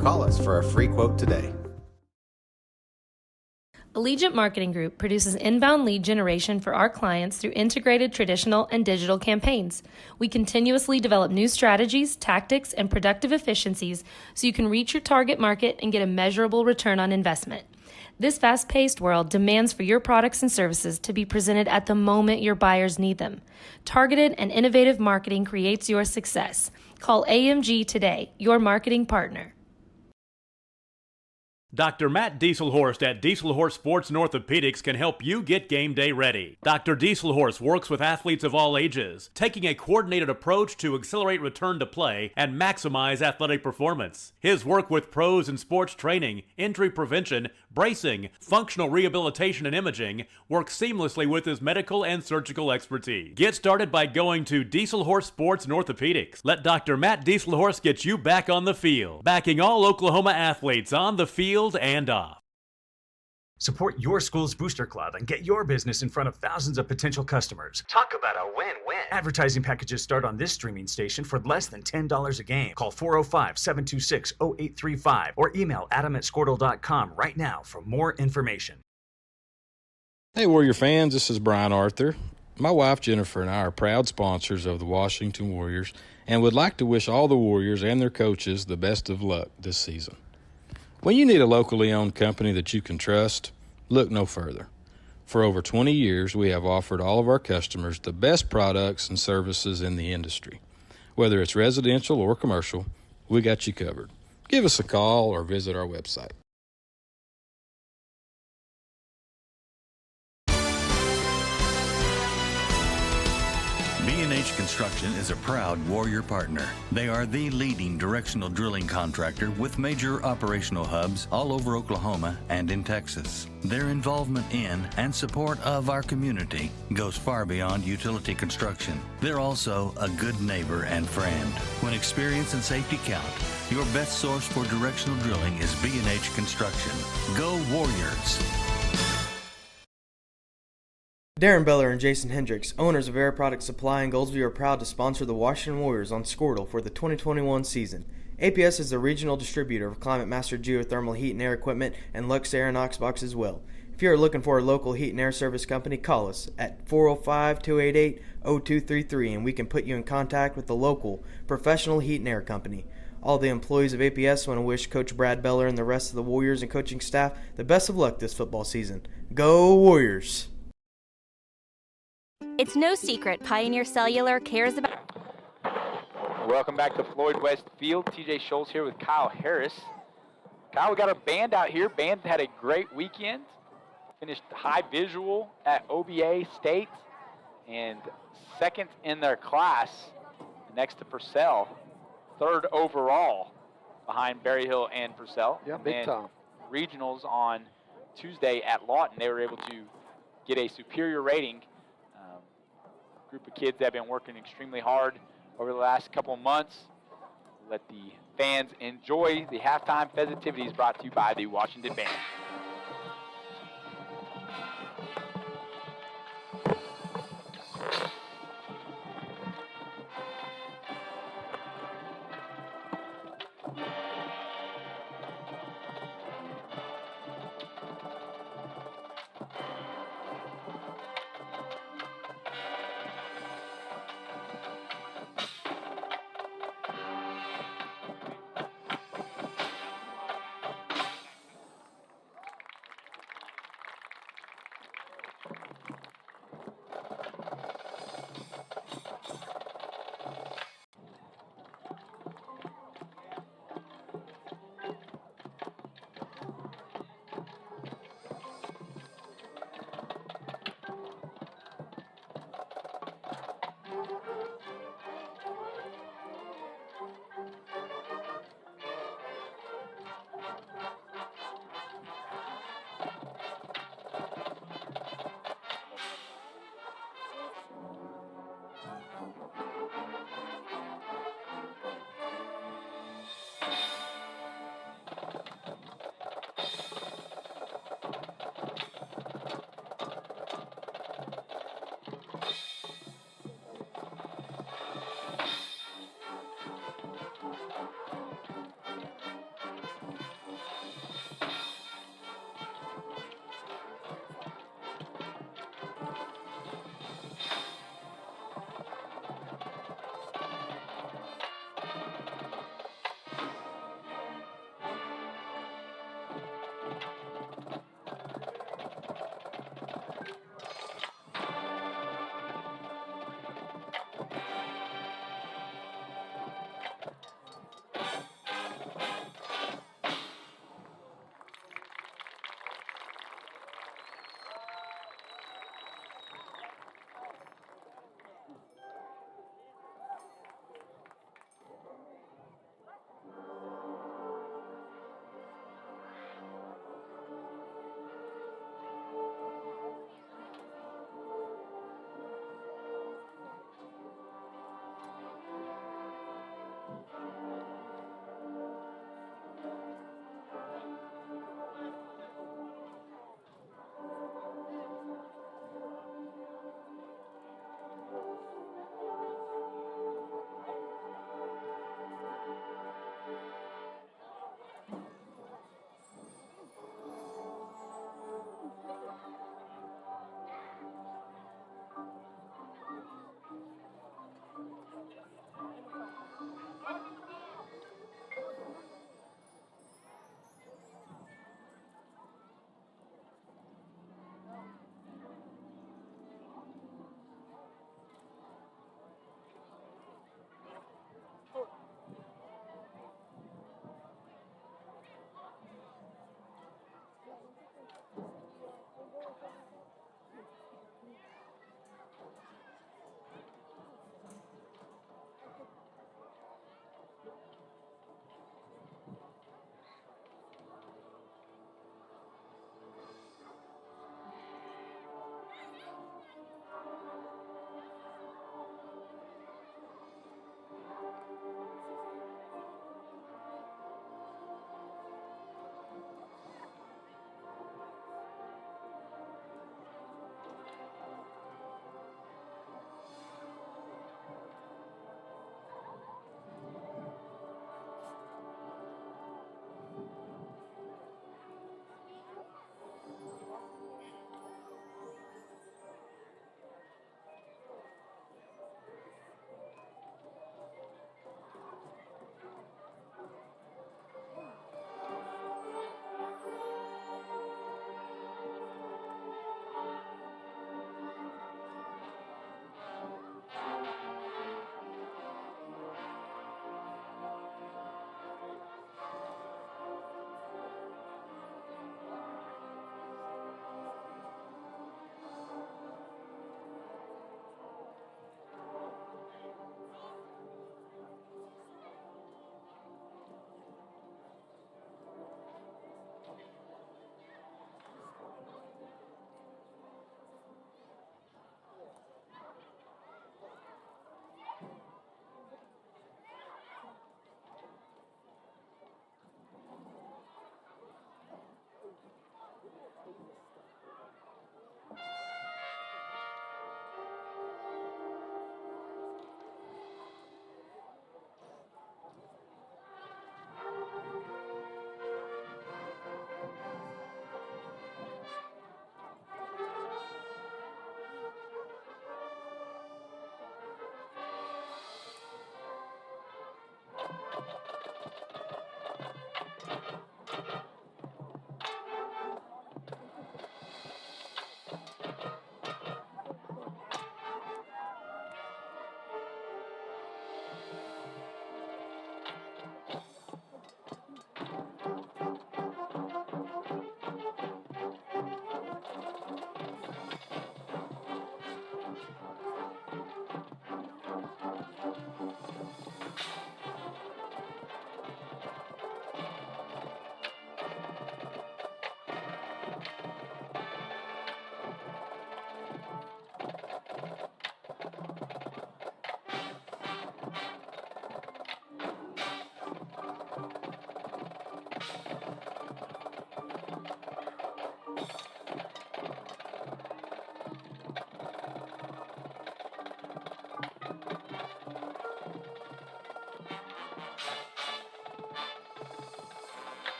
S7: Call us for a free quote today.
S10: Allegiant Marketing Group produces inbound lead generation for our clients through integrated traditional and digital campaigns. We continuously develop new strategies, tactics, and productive efficiencies so you can reach your target market and get a measurable return on investment. This fast-paced world demands for your products and services to be presented at the moment your buyers need them. Targeted and innovative marketing creates your success. Call AMG today, your marketing partner.
S11: Dr. Matt Dieselhorst at Dieselhorst Sports and Orthopedics can help you get game day ready. Dr. Dieselhorst works with athletes of all ages, taking a coordinated approach to accelerate return to play and maximize athletic performance. His work with pros in sports training, injury prevention, bracing, functional rehabilitation, and imaging works seamlessly with his medical and surgical expertise. Get started by going to Dieselhorst Sports and Orthopedics. Let Dr. Matt Dieselhorst get you back on the field, backing all Oklahoma athletes on the field and off.
S12: Support your school's booster club and get your business in front of thousands of potential customers. Talk about a win-win. Advertising packages start on this streaming station for less than $10 a game. Call 405-726-0835 or email adam@squirtle.com right now for more information.
S2: Hey, Warrior fans, this is Brian Arthur. My wife Jennifer and I are proud sponsors of the Washington Warriors and would like to wish all the Warriors and their coaches the best of luck this season. When you need a locally owned company that you can trust, look no further. For over 20 years, we have offered all of our customers the best products and services in the industry. Whether it's residential or commercial, we got you covered. Give us a call or visit our website.
S3: B&H Construction is a proud Warrior partner. They are the leading directional drilling contractor with major operational hubs all over Oklahoma and in Texas. Their involvement in and support of our community goes far beyond utility construction. They're also a good neighbor and friend. When experience and safety count, your best source for directional drilling is B&H Construction. Go Warriors!
S4: Darren Beller and Jason Hendricks, owners of Air Product Supply in Goldsview, are proud to sponsor the Washington Warriors on Squirtle for the 2021 season. APS is the regional distributor of Climate Master geothermal heat and air equipment and Lux Air and Oxbox as well. If you are looking for a local heat and air service company, call us at 405-288-0233 and we can put you in contact with the local professional heat and air company. All the employees of APS want to wish Coach Brad Beller and the rest of the Warriors and coaching staff the best of luck this football season. Go Warriors!
S6: It's no secret Pioneer Cellular cares about...
S1: Welcome back to Floyd West Field. TJ Schultz here with Kyle Harris. Kyle, we got our band out here. Band had a great weekend. Finished high visual at OBA State and second in their class next to Purcell. Third overall behind Berry Hill and Purcell.
S5: Yeah, big time.
S1: Regionals on Tuesday at Lawton, they were able to get a superior rating. Group of kids that have been working extremely hard over the last couple of months. Let the fans enjoy the halftime festivities brought to you by the Washington Band.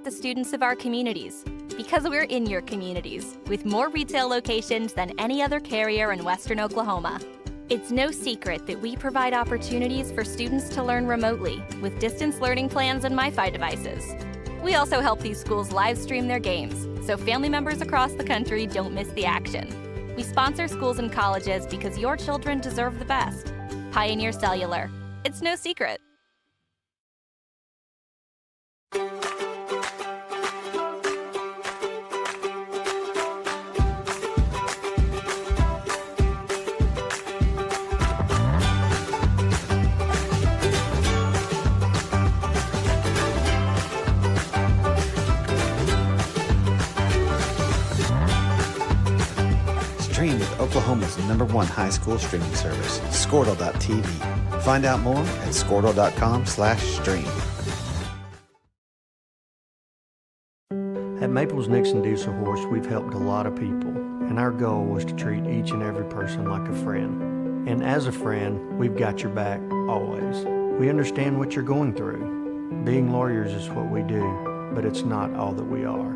S6: about the students of our communities because we're in your communities with more retail locations than any other carrier in Western Oklahoma. It's no secret that we provide opportunities for students to learn remotely with distance learning plans and MiFi devices. We also help these schools live stream their games so family members across the country don't miss the action. We sponsor schools and colleges because your children deserve the best. Pioneer Cellular. It's no secret.
S7: Stream with Oklahoma's #1 high school streaming service, Squirtle.tv. Find out more at squirtle.com/stream.
S8: At Maples Nixon Diesel Horse, we've helped a lot of people, and our goal was to treat each and every person like a friend. And as a friend, we've got your back always. We understand what you're going through. Being lawyers is what we do, but it's not all that we are.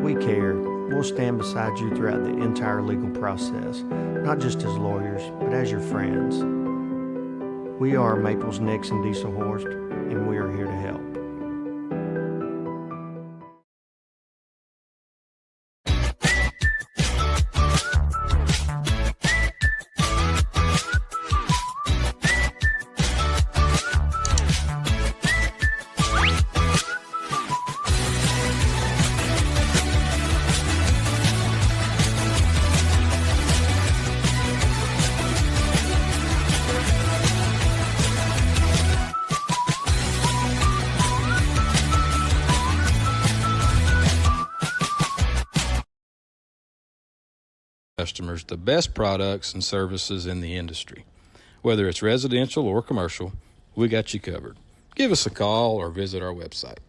S8: We care. We'll stand beside you throughout the entire legal process, not just as lawyers, but as your friends. We are Maples Nixon Diesel Horse, and we are here to help.
S2: Customers the best products and services in the industry. Whether it's residential or commercial, we got you covered. Give us a call or visit our website.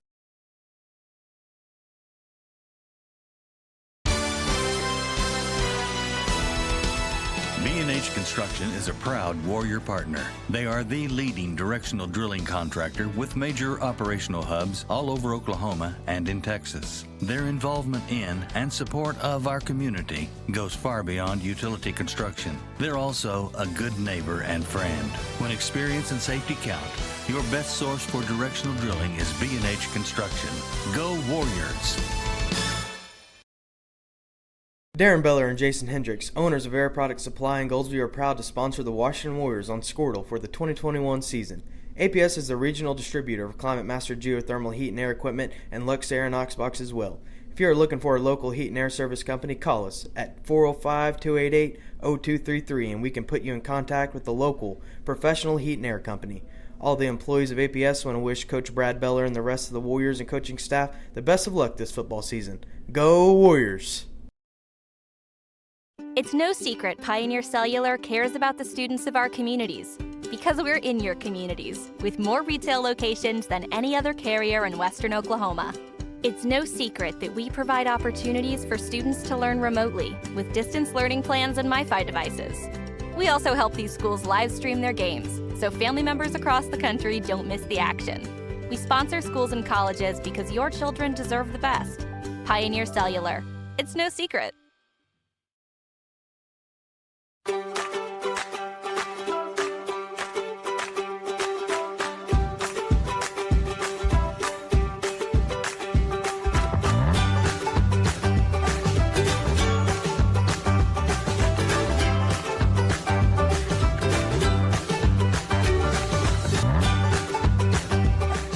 S3: B&H Construction is a proud Warrior partner. They are the leading directional drilling contractor with major operational hubs all over Oklahoma and in Texas. Their involvement in and support of our community goes far beyond utility construction. They're also a good neighbor and friend. When experience and safety count, your best source for directional drilling is B&H Construction. Go Warriors!
S4: Darren Beller and Jason Hendricks, owners of Air Product Supply in Goldsview, are proud to sponsor the Washington Warriors on Squirtle for the 2021 season. APS is the regional distributor of Climate Master geothermal heat and air equipment and Lux Air and Oxbox as well. If you are looking for a local heat and air service company, call us at 405-288-0233 and we can put you in contact with the local professional heat and air company. All the employees of APS want to wish Coach Brad Beller and the rest of the Warriors and coaching staff the best of luck this football season. Go Warriors!
S6: It's no secret Pioneer Cellular cares about the students of our communities because we're in your communities with more retail locations than any other carrier in Western Oklahoma. It's no secret that we provide opportunities for students to learn remotely with distance learning plans and MiFi devices. We also help these schools live stream their games so family members across the country don't miss the action. We sponsor schools and colleges because your children deserve the best. Pioneer Cellular. It's no secret.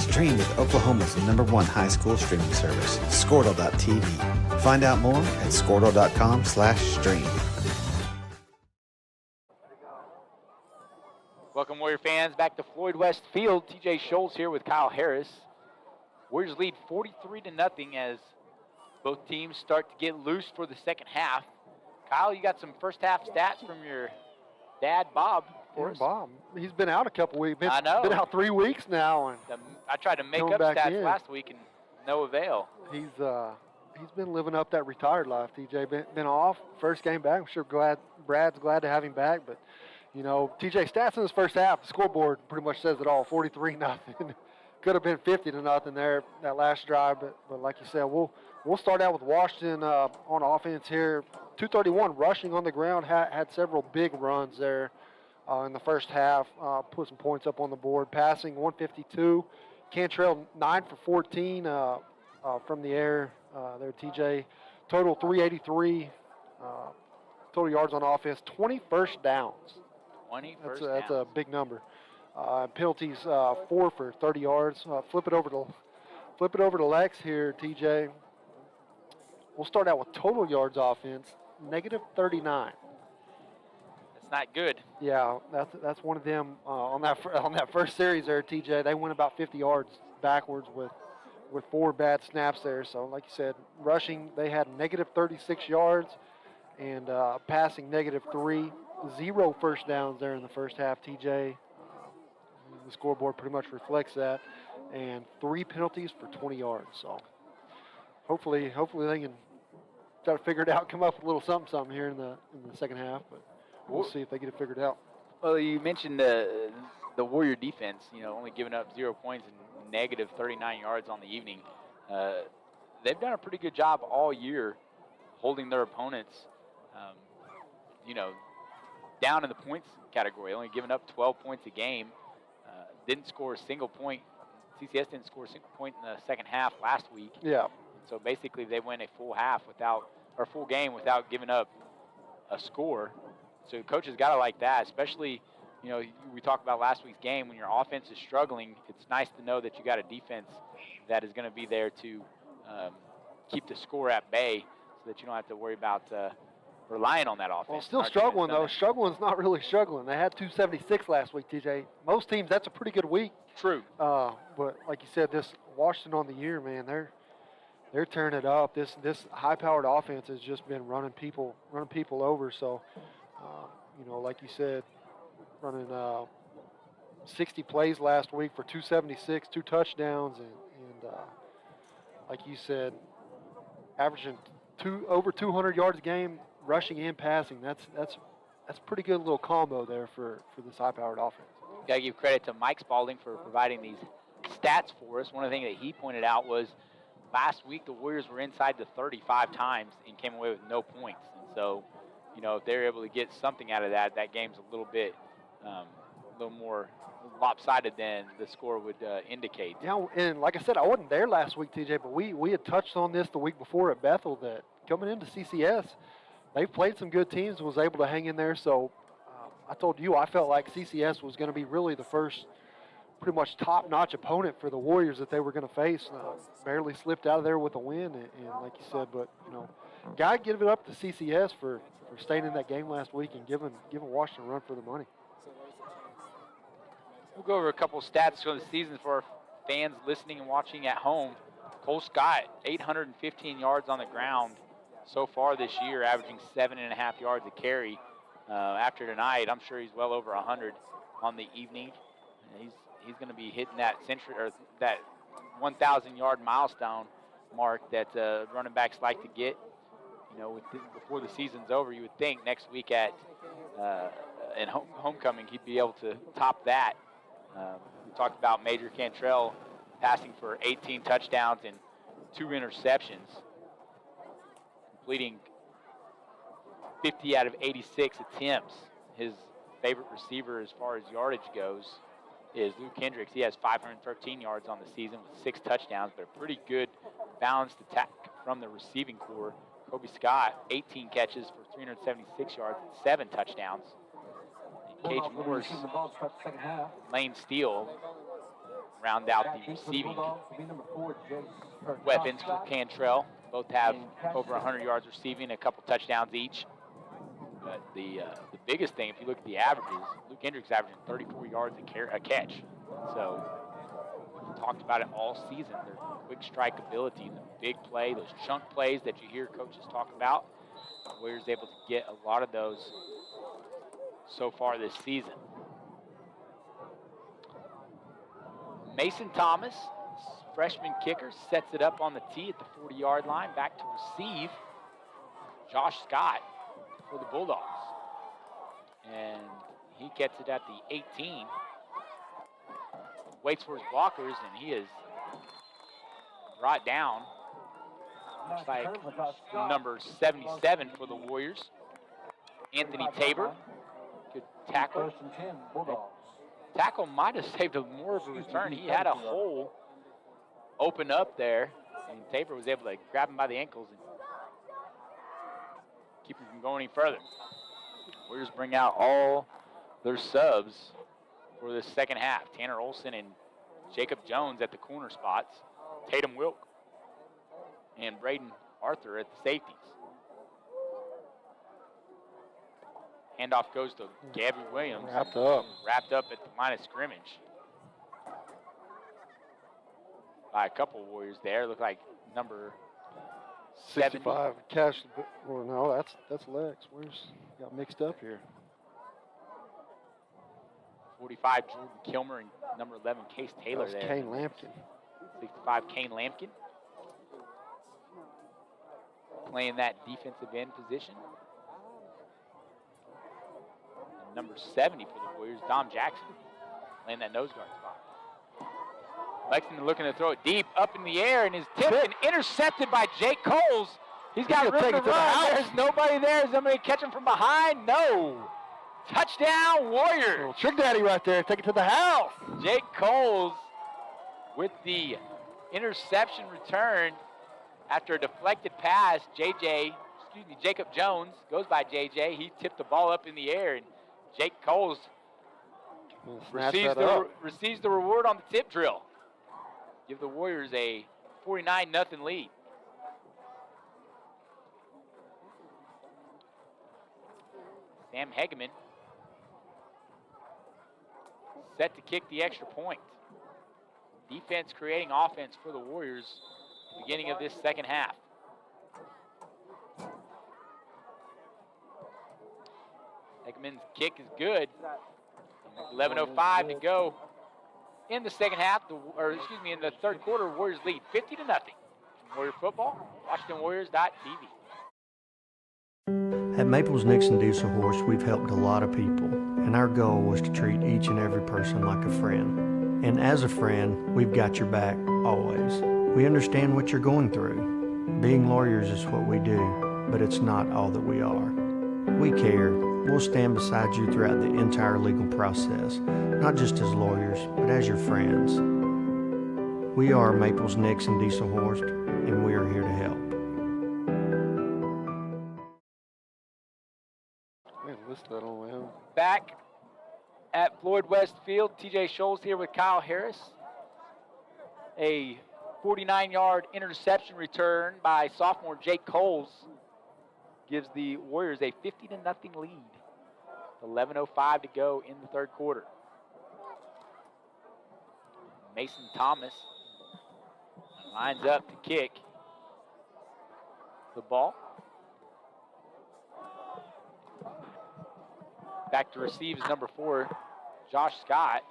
S7: Stream with Oklahoma's #1 high school streaming service, Squirtle.tv. Find out more at squirtle.com/stream.
S1: Welcome, Warrior fans, back to Floyd West Field. TJ Scholes here with Kyle Harris. Warriors lead 43-0 as both teams start to get loose for the second half. Kyle, you got some first half stats from your dad, Bob.
S5: Bob, he's been out a couple weeks.
S1: I know.
S5: Been out 3 weeks now, and
S1: I tried to make up stats last week and no avail.
S5: He's been living up that retired life. TJ been off, first game back. I'm sure Brad's glad to have him back, but you know, TJ stats in his first half, the scoreboard pretty much says it all. 43-0. could have been 50-0 there that last drive, but like you said, we'll start out with Washington on offense here. 231 rushing on the ground, had several big runs there in the first half, put some points up on the board. Passing 152, Cantrell 9 for 14 from the air there, TJ. Total 383 total yards on offense, 20 first downs.
S1: 20 first
S5: downs. That's a big number. Penalties 4 for 30 yards. Flip it over to Lex here, TJ. We'll start out with total yards offense, negative 39.
S1: That's not good.
S5: Yeah, that's one of them on that first series there, TJ. They went about 50 yards backwards with 4 bad snaps there. So, like you said, rushing they had negative 36 yards, and passing negative 3. 0 first downs there in the first half, TJ. The scoreboard pretty much reflects that, and 3 penalties for 20 yards. So, hopefully they can try to figure it out, come up with a little something here in the second half, but we'll see if they get it figured out.
S1: Well, you mentioned the Warrior defense, only giving up 0 points and negative 39 yards on the evening. They've done a pretty good job all year holding their opponents, down in the points category, only giving up 12 points a game. Didn't score a single point. CCS didn't score a single point in the second half last week.
S5: Yeah.
S1: So basically, they went a full game without giving up a score. So coaches got to like that, especially, we talked about last week's game when your offense is struggling. It's nice to know that you got a defense that is going to be there to keep the score at bay, so that you don't have to worry about relying on that offense.
S5: Well, still struggling, though. Struggling's not really struggling. They had 276 last week, TJ. Most teams, that's a pretty good week.
S1: True.
S5: But like you said, this Washington on the year, man, they're tearing it up. This high-powered offense has just been running people over. So, like you said, running 60 plays last week for 276, 2 touchdowns, and like you said, averaging over 200 yards a game, rushing and passing. That's a pretty good little combo there for this high-powered offense.
S1: Got to give credit to Mike Spalding for providing these stats for us. One of the things that he pointed out was last week the Warriors were inside the 35 times and came away with no points. And so, if they're able to get something out of that, that game's a little bit, a little more lopsided than the score would indicate.
S5: Yeah, and like I said, I wasn't there last week, TJ, but we had touched on this the week before at Bethel that coming into CCS, they've played some good teams and was able to hang in there. So I told you I felt like CCS was going to be really the first pretty much top-notch opponent for the Warriors that they were going to face. Barely slipped out of there with a win, and like you said, but, got to give it up to CCS for staying in that game last week and giving Washington a run for the money.
S1: We'll go over a couple stats for the season for our fans listening and watching at home. Cole Scott, 815 yards on the ground so far this year, averaging 7.5 yards a carry. After tonight, I'm sure he's well over 100 on the evening. He's going to be hitting that century or that 1,000-yard milestone mark that running backs like to get. Before the season's over, you would think next week at in homecoming he'd be able to top that. We talked about Major Cantrell passing for 18 touchdowns and 2 interceptions, completing 50 out of 86 attempts. His favorite receiver as far as yardage goes is Luke Hendricks. He has 513 yards on the season with 6 touchdowns, but a pretty good balanced attack from the receiving corps. Kobe Scott, 18 catches for 376 yards and 7 touchdowns. And Cage Morris, Lane Steele round out the receiving weapons for Cantrell. Both have over 100 yards receiving, a couple touchdowns each. But the biggest thing, if you look at the averages, Luke Hendricks averaging 34 yards a catch. So we've talked about it all season. Their quick strike ability, the big play, those chunk plays that you hear coaches talk about. The Warriors able to get a lot of those so far this season. Mason Thomas, freshman kicker, sets it up on the tee at the 40-yard line. Back to receive Josh Scott for the Bulldogs. And he gets it at the 18. waits for his blockers, and he is brought down. Looks like number 77 for the Warriors. Anthony Tabor. Good tackle. Tackle might have saved more of a return. He had a hole open up there, and Tabor was able to grab him by the ankles and keep him from going any further. Warriors bring out all their subs for this second half. Tanner Olson and Jacob Jones at the corner spots. Tatum Wilk and Braden Arthur at the safeties. Handoff goes to Gabby Williams.
S5: Wrapped up
S1: at the line of scrimmage by a couple Warriors there. Look like number
S5: 65. Cash. Well, no, that's Lex. Where's got mixed up here?
S1: 45 Jordan Kilmer and number 11 Case Taylor
S5: That was
S1: there.
S5: Kane Lampkin.
S1: 65 Kane Lampkin. Playing that defensive end position. And number 70 for the Warriors, Dom Jackson, playing that nose guard spot. Lexington looking to throw it deep up in the air and is tipped and intercepted by Jake Coles. He's got room to run. There's nobody there. Is somebody catch him from behind? No. Touchdown, Warriors.
S5: Little trick daddy right there. Take it to the house.
S1: Jake Coles with the interception return after a deflected pass. Jacob Jones goes by JJ. He tipped the ball up in the air, and Jake Coles receives the reward on the tip drill. Give the Warriors a 49-0 lead. Sam Hegeman set to kick the extra point. Defense creating offense for the Warriors beginning of this second half. Hegeman's kick is good. 11:05 to go in the second half, in the third quarter. Warriors lead 50-0. Warrior football, WashingtonWarriors.tv.
S8: At Maples Nixon Diesel Horse, we've helped a lot of people, and our goal was to treat each and every person like a friend. And as a friend, we've got your back always. We understand what you're going through. Being lawyers is what we do, but it's not all that we are. We care. We'll stand beside you throughout the entire legal process, not just as lawyers, but as your friends. We are Maples Nixon Diesel Horse, and we are here to help.
S1: Back at Floyd West Field, TJ Scholes here with Kyle Harris. A 49-yard interception return by sophomore Jake Coles gives the Warriors a 50-0 lead. 11:05 to go in the third quarter. Mason Thomas lines up to kick the ball. Back to receive is number 4, Josh Scott.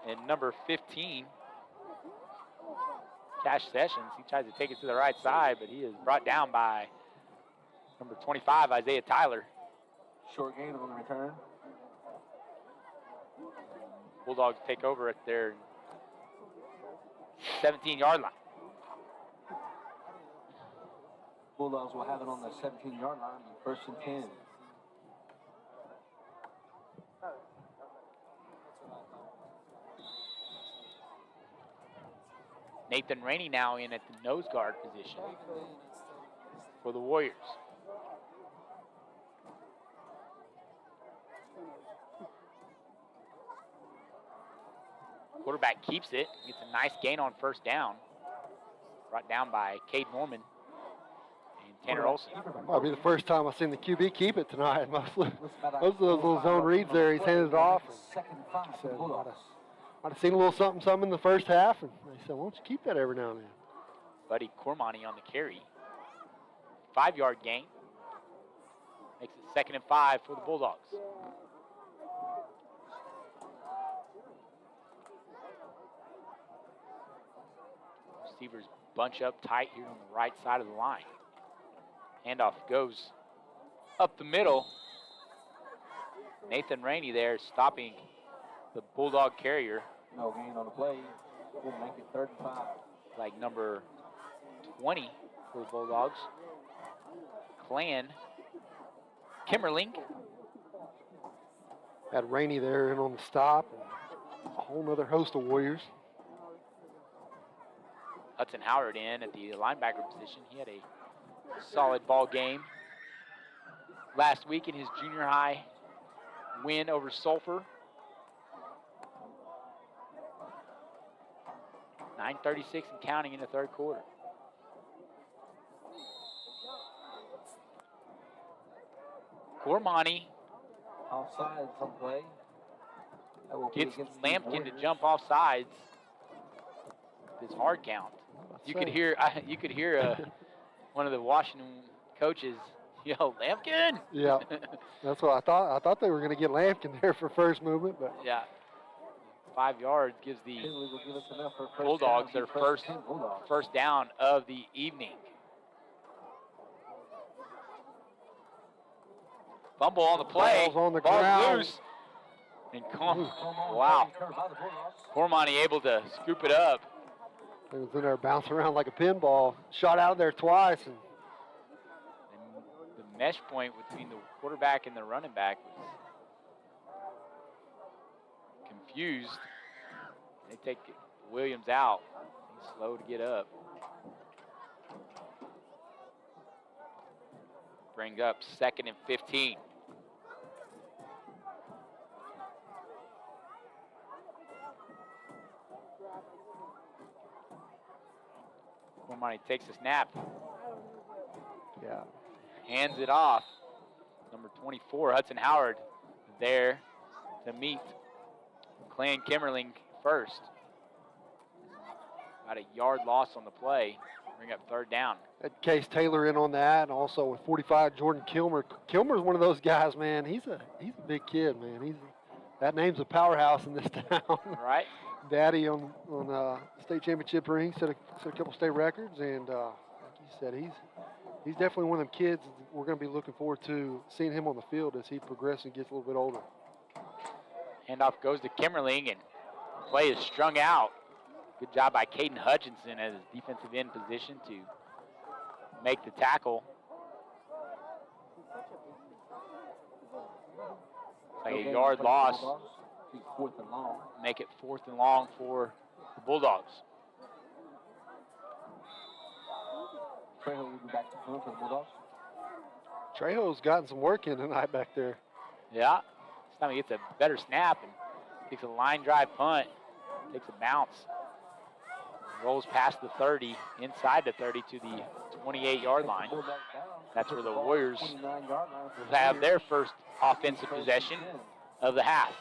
S1: And number 15, Cash Sessions. He tries to take it to the right side, but he is brought down by number 25, Isaiah Tyler.
S9: Short gain on the return.
S1: Bulldogs take over at their 17-yard line.
S9: Bulldogs will have it on the 17-yard line, first and 10.
S1: Nathan Rainey now in at the nose guard position for the Warriors. Quarterback keeps it, gets a nice gain on first down. Brought down by Cade Norman and Tanner Olson.
S5: Might be the first time I've seen the QB keep it tonight. Most of those little zone reads there, he's handed it off. Might have seen a little something in the first half, and they said, why don't you keep that every now and then?
S1: Buddy Cormani on the carry. 5-yard gain. Makes it 2nd and 5 for the Bulldogs. Receivers bunch up tight here on the right side of the line. Handoff goes up the middle. Nathan Rainey there stopping the Bulldog carrier
S9: No gain on the play. We'll make it 3rd and 5.
S1: Like number 20 for the Bulldogs. Clan Kimmerling.
S5: Had Rainey there and on the stop. And a whole nother host of Warriors.
S1: Hudson Howard in at the linebacker position. He had a solid ball game last week in his junior high win over Sulphur. 9:36 and counting in the 3rd quarter. Cormani
S9: Offsides on play. That will be
S1: gets
S9: against the
S1: Lampkin to
S9: Warriors.
S1: jump off sides. This hard count. You could hear one of the Washington coaches yell, "Lampkin!"
S5: Yeah, that's what I thought. I thought they were going to get Lampkin there for first movement, but
S1: Yeah. 5 yards gives the
S9: Finley will give us enough for a first
S1: Bulldogs
S9: down.
S1: their
S9: First 10 Bulldogs.
S1: first down of the evening. Fumble on the play.
S5: Ball's on the
S1: Ball's
S5: ground.
S1: loose. And wow. Cormani able to scoop it up.
S5: it was in there bouncing around like a pinball. Shot out of there twice, and
S1: And the mesh point between the quarterback and the running back was confused. They take Williams out. He's slow to get up. Brings up 2nd and 15. Cormani takes a snap,
S5: yeah,
S1: hands it off. Number 24, Hudson Howard, there to meet Clan Kimmerling first. About a yard loss on the play. Bring up 3rd down.
S5: had Case Taylor in on that, and also with 45, Jordan Kilmer. Kilmer's one of those guys, man. He's a big kid, man. That name's a powerhouse in this town.
S1: Right?
S5: Daddy on state championship ring, set a couple state records, and like you said, he's definitely one of them kids we're going to be looking forward to seeing him on the field as he progresses and gets a little bit older.
S1: Handoff goes to Kimmerling, and play is strung out. Good job by Caden Hutchinson as his defensive end position to make the tackle. Like a yard loss.
S9: 4th and long.
S1: Make it 4th and long for the Bulldogs.
S9: Trejo will be back to punt for the Bulldogs.
S5: Trejo's gotten some work in tonight back there.
S1: Yeah, this time he gets a better snap and takes a line drive punt, takes a bounce, rolls past the 30, inside the 30 to the 28-yard line. That's where the Warriors will have their first offensive possession of the half.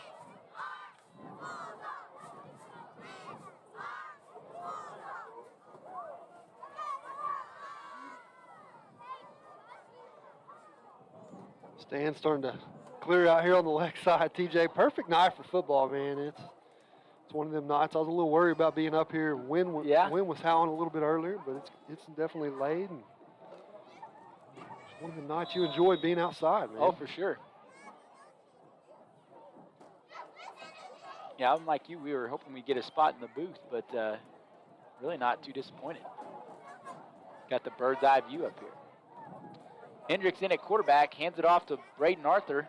S5: Stan's starting to clear out here on the left side. TJ, perfect night for football, man. It's one of them nights. I was a little worried about being up here. Wind was howling a little bit earlier, but it's definitely laid. And it's one of the nights you enjoy being outside, man.
S1: Oh, for sure. Yeah, I'm like you. We were hoping we'd get a spot in the booth, but really not too disappointed. Got the bird's eye view up here. Hendricks in at quarterback, hands it off to Braden Arthur.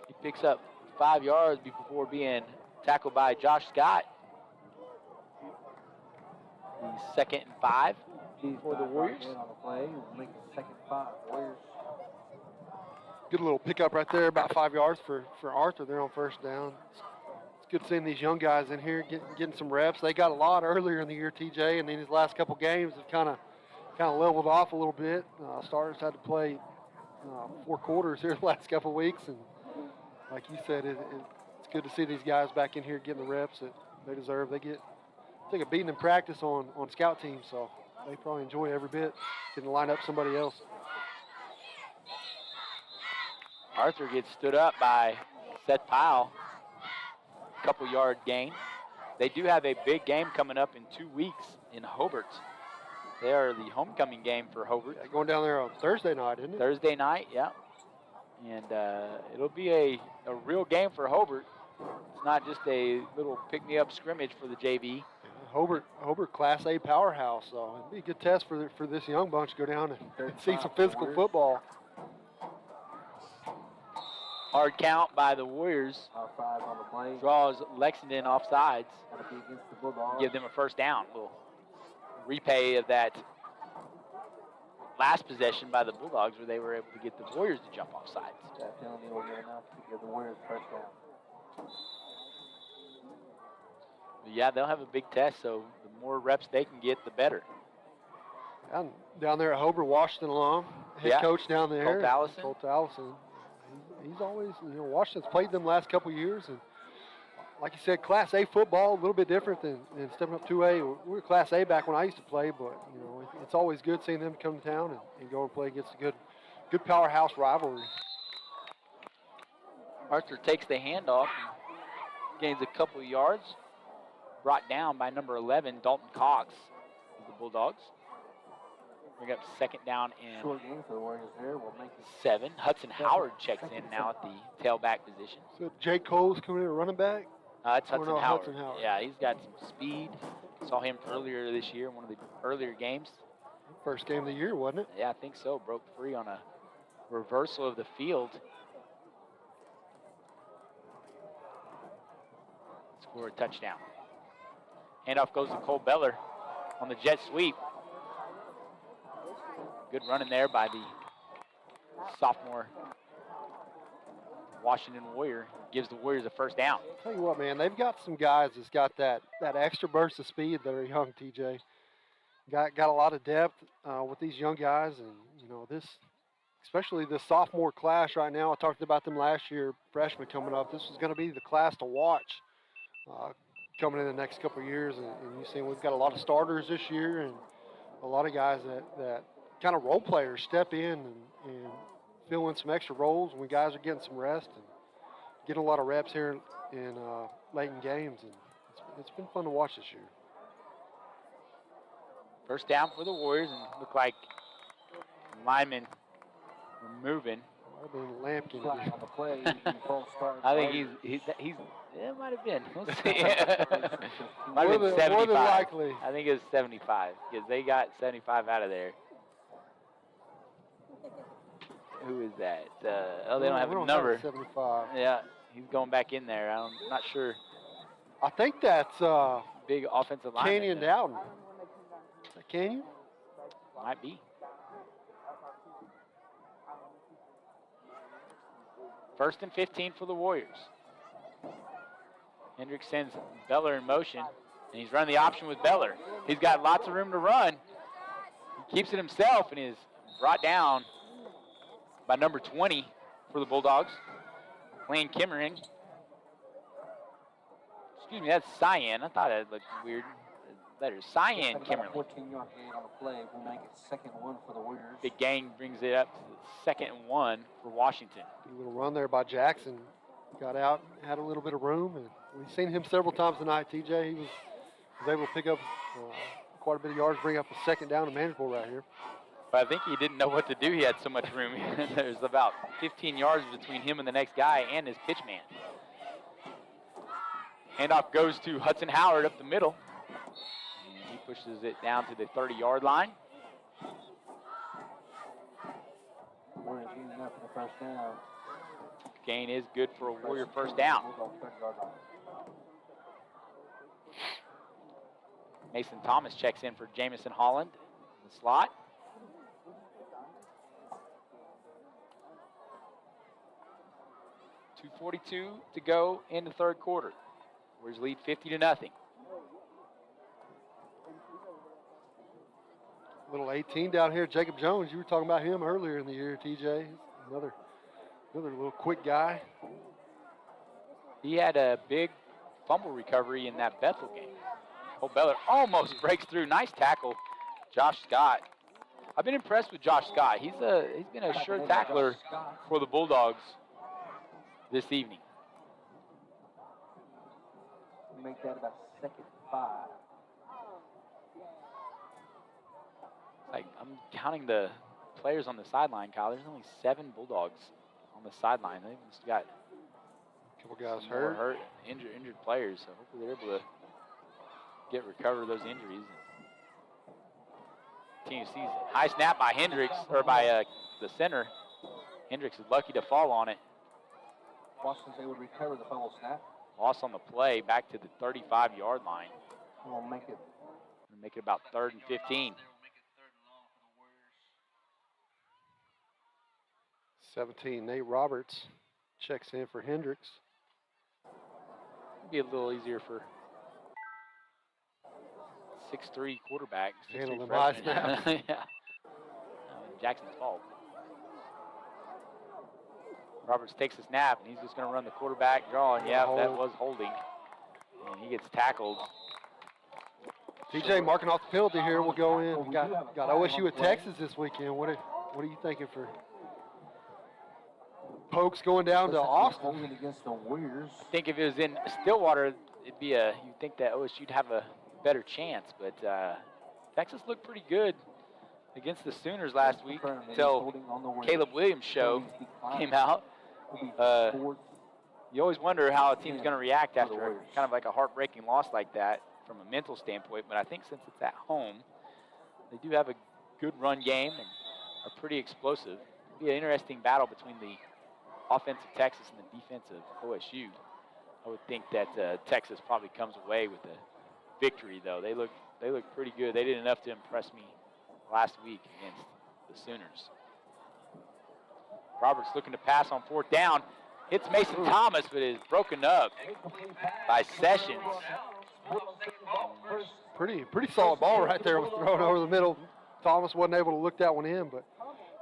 S1: He picks up 5 yards before being tackled by Josh Scott. The 2nd and 5 for the Warriors.
S9: On the play, make it 2nd and 5. Warriors.
S5: Good little pickup right there, about 5 yards for Arthur there on first down. It's good seeing these young guys in here getting some reps. They got a lot earlier in the year, TJ, and then his last couple games have kind of leveled off a little bit. Starters had to play 4 quarters here the last couple weeks, and like you said, it's good to see these guys back in here getting the reps that they deserve. They take a beating in practice on scout teams, so they probably enjoy every bit getting to line up somebody else.
S1: Arthur gets stood up by Seth Pyle. Couple yard gain. They do have a big game coming up in 2 weeks in Hobart. They are the homecoming game for Hobart.
S5: Yeah, going down there on Thursday night, isn't it?
S1: Thursday night, yeah. And it'll be a real game for Hobart. It's not just a little pick-me-up scrimmage for the JV.
S5: Hobart Class A powerhouse, so it'd be a good test for this young bunch to go down and see some physical football.
S1: Hard count by the Warriors. Draws Lexington off sides. Give them a first down. Little repay of that last possession by the Bulldogs where they were able to get the Warriors to jump off sides.
S9: That penalty will get enough to give the Warriors first down.
S1: Yeah, they'll have a big test, so the more reps they can get, the better.
S5: And down there at Hobart, Washington alum, head coach down there.
S1: Colt
S5: Allison. He's always, Washington's played them last couple years, and like you said, Class A football, a little bit different than stepping up 2A. We were Class A back when I used to play, but it's always good seeing them come to town and go and play against a good powerhouse rivalry.
S1: Arthur takes the handoff and gains a couple of yards. Brought down by number 11, Dalton Cox of the Bulldogs. Bring up second down and
S9: short game for the Warriors there. We'll make it
S1: 7. Hudson Howard checks in now at the tailback position.
S5: So Jake Cole's coming in at running back?
S1: It's Hudson Howard.
S5: Hudson Howard.
S1: Yeah, he's got some speed. Saw him earlier this year in one of the earlier games.
S5: First game of the year, wasn't it?
S1: Yeah, I think so. Broke free on a reversal of the field. Score a touchdown. Handoff goes to Cole Beller on the jet sweep. Good running there by the sophomore Washington Warrior. Gives the Warriors a first down.
S5: Tell you what, man, they've got some guys that's got that extra burst of speed that are young, TJ. Got a lot of depth with these young guys, and this, especially this sophomore class right now. I talked about them last year, freshmen coming up. This is going to be the class to watch coming in the next couple of years. And you see, we've got a lot of starters this year, and a lot of guys that kind of role players step in and fill in some extra roles when guys are getting some rest and getting a lot of reps here in late in games, and it's been fun to watch this year.
S1: First down for the Warriors, and look like linemen are moving.
S5: Lampkin
S9: on the play.
S1: I think he's it might have been. We'll see. Might have been 75.
S5: More than likely.
S1: I think it was 75 because they got 75 out of there. Who is that? They don't have a number.
S5: 75.
S1: Yeah, he's going back in there. I'm not sure.
S5: I think that's
S1: big offensive line.
S5: Canyon Dowden. Is that Canyon?
S1: Might be. First and 15 for the Warriors. Hendricks sends Beller in motion, and he's running the option with Beller. He's got lots of room to run. He keeps it himself and is brought down by number 20 for the Bulldogs, Lane Kimmering. Excuse me, that's Cyan. I thought it looked weird. Letters. Cyan Kimmerly.
S9: 14-yard gain on the play. We'll make it 2nd and 1 for the Warriors.
S1: Big gain brings it up to 2nd and 1 for Washington.
S5: A little run there by Jackson. Got out, had a little bit of room, and we've seen him several times tonight, TJ. He was able to pick up quite a bit of yards, bring up a 2nd down and manageable right here.
S1: But I think he didn't know what to do. He had so much room. There's about 15 yards between him and the next guy and his pitch man. Handoff goes to Hudson Howard up the middle. And he pushes it down to the 30-yard line.
S9: Warriors using that for the first down.
S1: Gain is good for a Warrior first down. Mason Thomas checks in for Jamison Holland in the slot. .242 to go in the third quarter. Warriors lead 50-0.
S5: Little 18 down here, Jacob Jones. You were talking about him earlier in the year, TJ. Another little quick guy.
S1: He had a big fumble recovery in that Bethel game. Cole Beller almost breaks through. Nice tackle, Josh Scott. I've been impressed with Josh Scott. He's been a sure tackler for the Bulldogs this evening.
S9: Make that about 2nd and 5.
S1: Like, I'm counting the players on the sideline, Kyle. There's only 7 Bulldogs on the sideline. They must have got
S5: Couple guys
S1: More
S5: hurt.
S1: injured players. So hopefully they're able to recover those injuries. Team sees it. High snap by Hendricks, or by the center. Hendricks is lucky to fall on it.
S9: Washington State would recover the fumble snap.
S1: Loss on the play, back to the 35-yard line.
S9: We'll make it
S1: about 3rd and 15.
S5: 17, Nate Roberts checks in for Hendricks.
S1: Be a little easier for 6'3" quarterback.
S5: Handle them high snaps.
S1: Yeah. Jackson's fault. Roberts takes the snap, and he's just going to run the quarterback draw. And yeah, that was holding. And he gets tackled.
S5: TJ marking off the penalty here. We'll go in. We got OSU at Texas this weekend. What are you thinking for Pokes going down to Austin?
S9: Against the Warriors.
S1: I think if it was in Stillwater, it'd be you'd think that OSU'd have a better chance. But Texas looked pretty good against the Sooners last week until Caleb Williams' show came out. You always wonder how a team's going to react after kind of like a heartbreaking loss like that from a mental standpoint. But I think since it's at home, they do have a good run game and are pretty explosive. It'll be an interesting battle between the offensive Texas and the defensive OSU. I would think that Texas probably comes away with a victory, though. They look pretty good. They did enough to impress me last week against the Sooners. Roberts looking to pass on 4th down. Hits Mason Thomas, but is broken up by Sessions.
S5: Pretty solid ball right there, was thrown over the middle. Thomas wasn't able to look that one in, but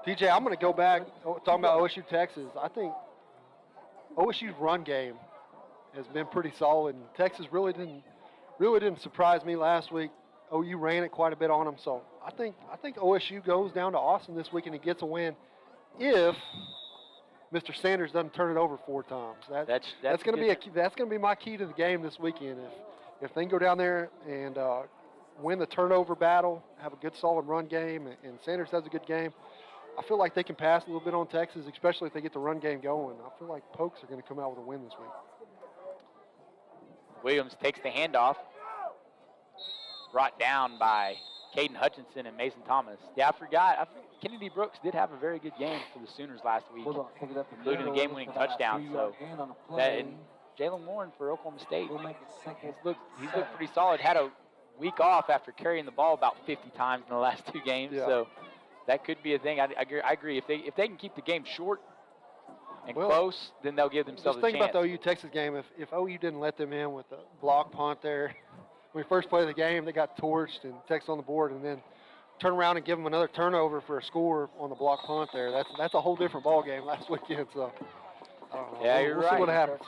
S5: TJ, I'm going to go back talking about OSU Texas. I think OSU's run game has been pretty solid, and Texas really didn't surprise me last week. OU ran it quite a bit on them, so I think OSU goes down to Austin this weekend and gets a win if Mr. Sanders doesn't turn it over 4 times. That's going to be my key to the game this weekend. If they can go down there and win the turnover battle, have a good solid run game, and Sanders has a good game, I feel like they can pass a little bit on Texas, especially if they get the run game going. I feel like Pokes are going to come out with a win this week.
S1: Williams takes the handoff. Brought down by Caden Hutchinson and Mason Thomas. Yeah, I forgot. Kennedy Brooks did have a very good game for the Sooners last week, including the game-winning touchdown. So and Jalen Warren for Oklahoma State. He's looked pretty solid. Had a week off after carrying the ball about 50 times in the last 2 games. Yeah. So that could be a thing. I agree. If they can keep the game short and close, then they'll give themselves a chance.
S5: Just think about the OU Texas game. If OU didn't let them in with the block punt there, when we first played the game, they got torched and Texas on the board, and then turn around and give them another turnover for a score on the block punt there. That's a whole different ball game last weekend. So I don't know.
S1: Yeah, you're right.
S5: We'll see what happens.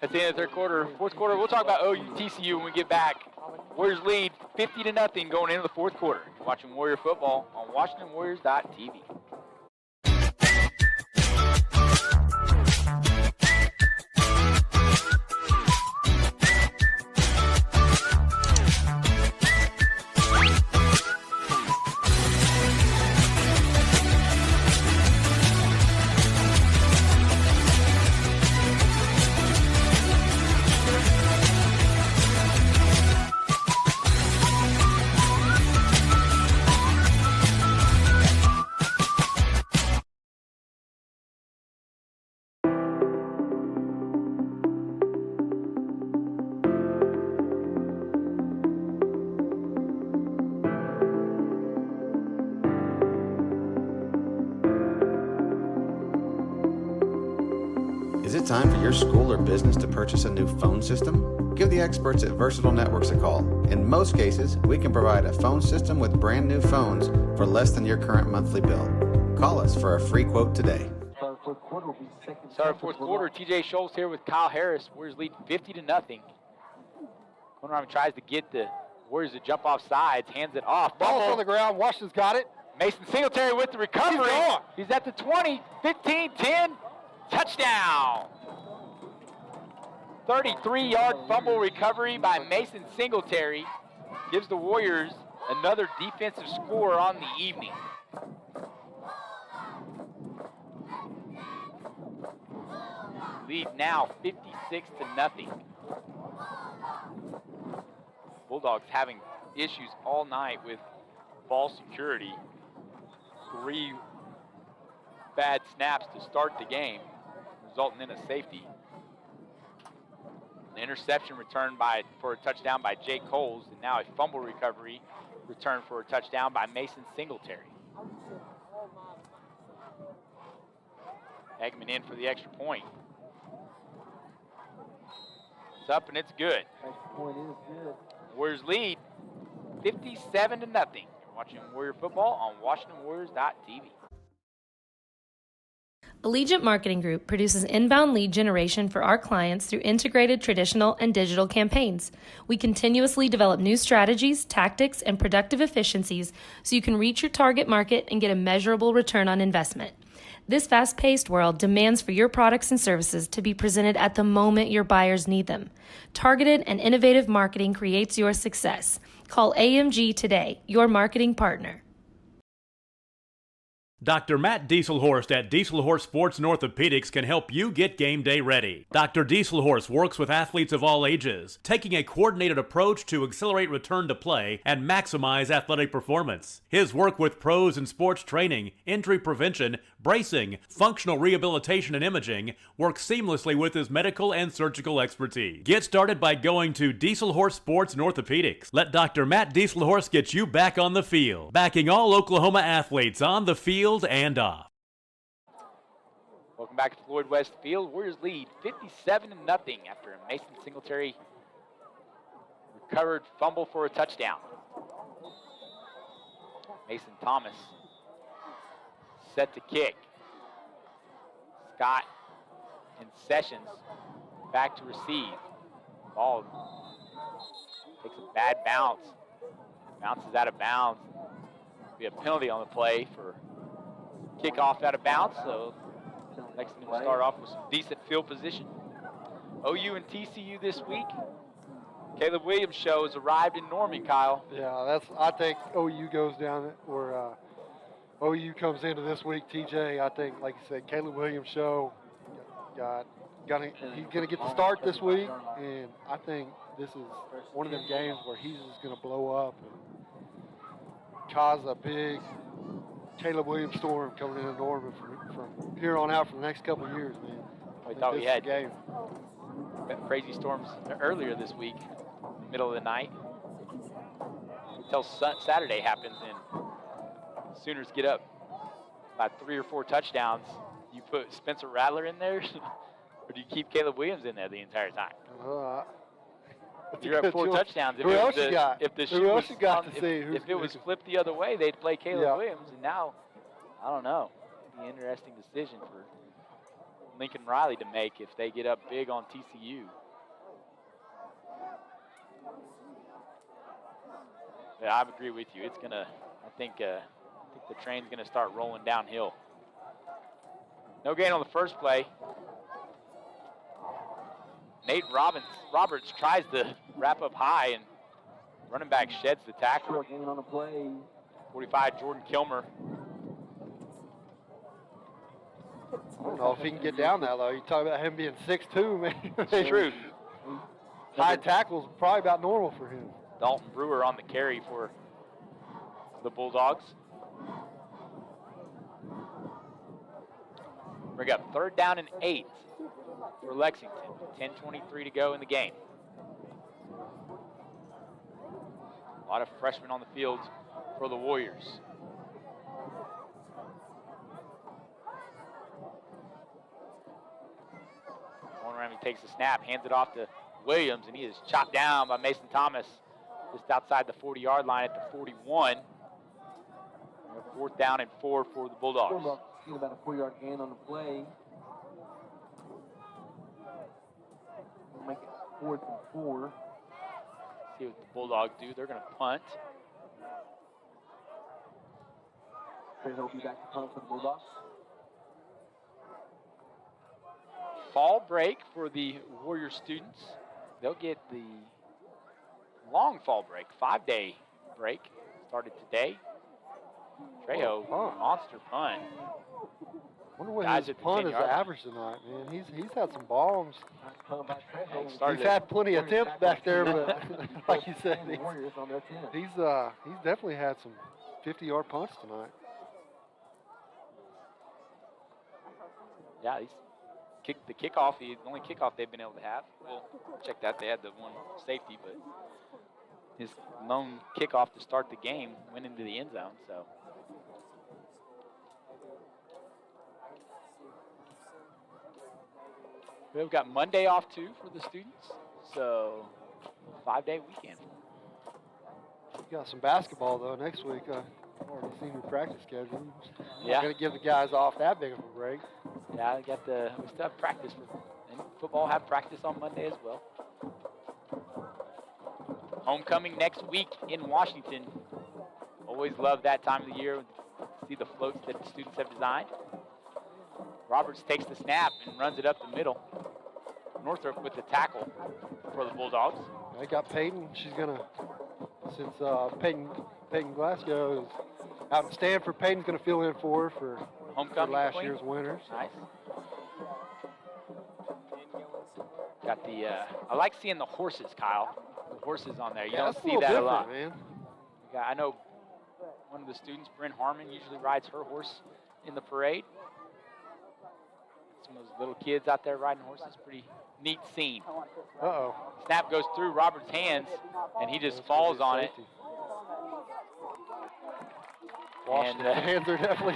S1: At the end of the 3rd quarter, 4th quarter, we'll talk about OU TCU when we get back. Warriors lead 50-0 going into the 4th quarter. You're watching Warrior football on WashingtonWarriors.tv.
S7: Is it time for your school or business to purchase a new phone system? Give the experts at Versatile Networks a call. In most cases, we can provide a phone system with brand new phones for less than your current monthly bill. Call us for a free quote today.
S1: Start 4th quarter. TJ Schultz here with Kyle Harris. Warriors lead 50-0. Conrad tries to get the Warriors to jump off sides, hands it off.
S5: Ball's on the ground. Washington's got it.
S1: Mason Singletary with the recovery. He's at the 20, 15, 10. Touchdown! 33-yard fumble recovery by Mason Singletary gives the Warriors another defensive score on the evening. lead now 56-0. Bulldogs having issues all night with ball security. 3 bad snaps to start the game, resulting in a safety. An interception returned for a touchdown by Jake Coles, and now a fumble recovery returned for a touchdown by Mason Singletary. Eggman in for the extra point. It's up and it's good.
S9: Extra point is good.
S1: Warriors lead 57-0. You're watching Warrior football on WashingtonWarriors.tv.
S10: Allegiant Marketing Group produces inbound lead generation for our clients through integrated traditional and digital campaigns. We continuously develop new strategies, tactics, and productive efficiencies so you can reach your target market and get a measurable return on investment. This fast-paced world demands for your products and services to be presented at the moment your buyers need them. Targeted and innovative marketing creates your success. Call AMG today, your marketing partner.
S11: Dr. Matt Dieselhorst at Dieselhorst Sports and Orthopedics can help you get game day ready. Dr. Dieselhorst works with athletes of all ages, taking a coordinated approach to accelerate return to play and maximize athletic performance. His work with pros in sports training, injury prevention, bracing, functional rehabilitation, and imaging works seamlessly with his medical and surgical expertise. Get started by going to Dieselhorst Sports and Orthopedics. Let Dr. Matt Dieselhorst get you back on the field, backing all Oklahoma athletes on the field and off.
S1: Welcome back to Floyd West Field. Warriors lead 57-0 after a Mason Singletary recovered fumble for a touchdown. Mason Thomas set to kick. Scott and Sessions back to receive. Ball takes a bad bounce. Bounces out of bounds. Be a penalty on the play for kickoff out of bounds, so Lexington will start off with some decent field position. OU and TCU this week. Caleb Williams show has arrived in Norman, Kyle.
S5: Yeah, I think OU goes down or OU comes into this week. TJ, I think, like you said, Caleb Williams show he's gonna get the start this week, and I think this is one of them games where he's just gonna blow up and cause a big Caleb Williams storm coming into Norman from here on out for the next couple of years, man.
S1: We thought we had crazy storms earlier this week, middle of the night. Until Saturday happens and Sooners get up by 3 or 4 touchdowns. You put Spencer Rattler in there, or do you keep Caleb Williams in there the entire time? You're up 4 touchdowns.
S5: Who else you got?
S1: If it was flipped the other way, they'd play Caleb Williams, and now, I don't know. It'd be an interesting decision for Lincoln Riley to make if they get up big on TCU. Yeah, I agree with you. It's gonna. I think the train's gonna start rolling downhill. No gain on the first play. Nate Roberts tries to wrap up high, and running back sheds the tackle.
S9: Gain on the play.
S1: 45, Jordan Kilmer.
S5: I don't know if he can get down that low. You talk about him being 6'2", man.
S1: It's true.
S5: High tackles probably about normal for him.
S1: Dalton Brewer on the carry for the Bulldogs. Bring up 3rd down and 8 for Lexington. 10:23 to go in the game. A lot of freshmen on the field for the Warriors. Going around, he takes the snap, hands it off to Williams, and he is chopped down by Mason Thomas just outside the 40-yard line at the 41. 4th down and 4 for the Bulldogs.
S9: About a 4-yard gain on the play. We'll make it 4th and 4.
S1: See what the Bulldogs do. They're going to punt.
S9: He'll be back to punt for the Bulldogs.
S1: Fall break for the Warrior students. They'll get the long fall break, 5-day break. Started today. Trejo, monster punt.
S5: Wonder what
S1: guys
S5: his
S1: at the
S5: punt is
S1: 10-yard line.
S5: average tonight, man. He's had some bombs.
S1: Started
S5: He's had plenty of attempts back there, but like you said, he's definitely had some 50-yard punts tonight.
S1: Yeah, the kickoff, the only kickoff they've been able to have. We'll check that. They had the one safety, but his lone kickoff to start the game went into the end zone. So we've got Monday off too for the students. So 5-day weekend.
S5: We got some basketball though next week. I've already seen your practice schedule.
S1: Yeah.
S5: Not gonna give the guys off that big of a break.
S1: Yeah, we still have practice and football have practice on Monday as well. Homecoming next week in Washington. Always love that time of the year. See the floats that the students have designed. Roberts takes the snap and runs it up the middle. Northrop with the tackle for the Bulldogs.
S5: I got Peyton. She's gonna, since Peyton Glasgow is out in Stanford, Peyton's gonna fill in for her for
S1: Homecoming
S5: last
S1: queen.
S5: year's winners.
S1: Nice. Got the, I like seeing the horses, Kyle. The horses on there. You don't see that a lot.
S5: Man.
S1: I know one of the students, Bryn Harmon, usually rides her horse in the parade. Some of those little kids out there riding horses, pretty neat scene.
S5: Uh-oh.
S1: Snap goes through Robert's hands, and he just falls on it.
S5: And the fans are definitely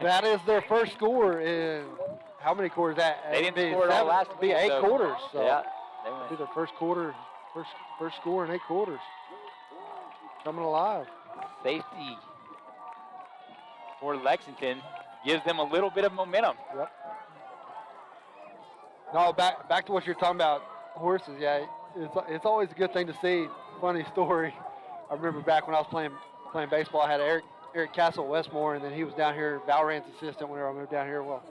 S5: that is their first score in how many quarters? That
S1: they didn't score it all last week.
S5: Be 8 quarters. So
S1: yeah,
S5: it'll be their first quarter, first score in 8 quarters. Coming alive.
S1: Safety for Lexington gives them a little bit of momentum.
S5: Yep. No, back to what you're talking about, horses. Yeah, it's always a good thing to see. Funny story. I remember back when I was playing baseball, I had Eric Castle at Westmore, and then he was down here, Valran's assistant whenever I moved down here. Well,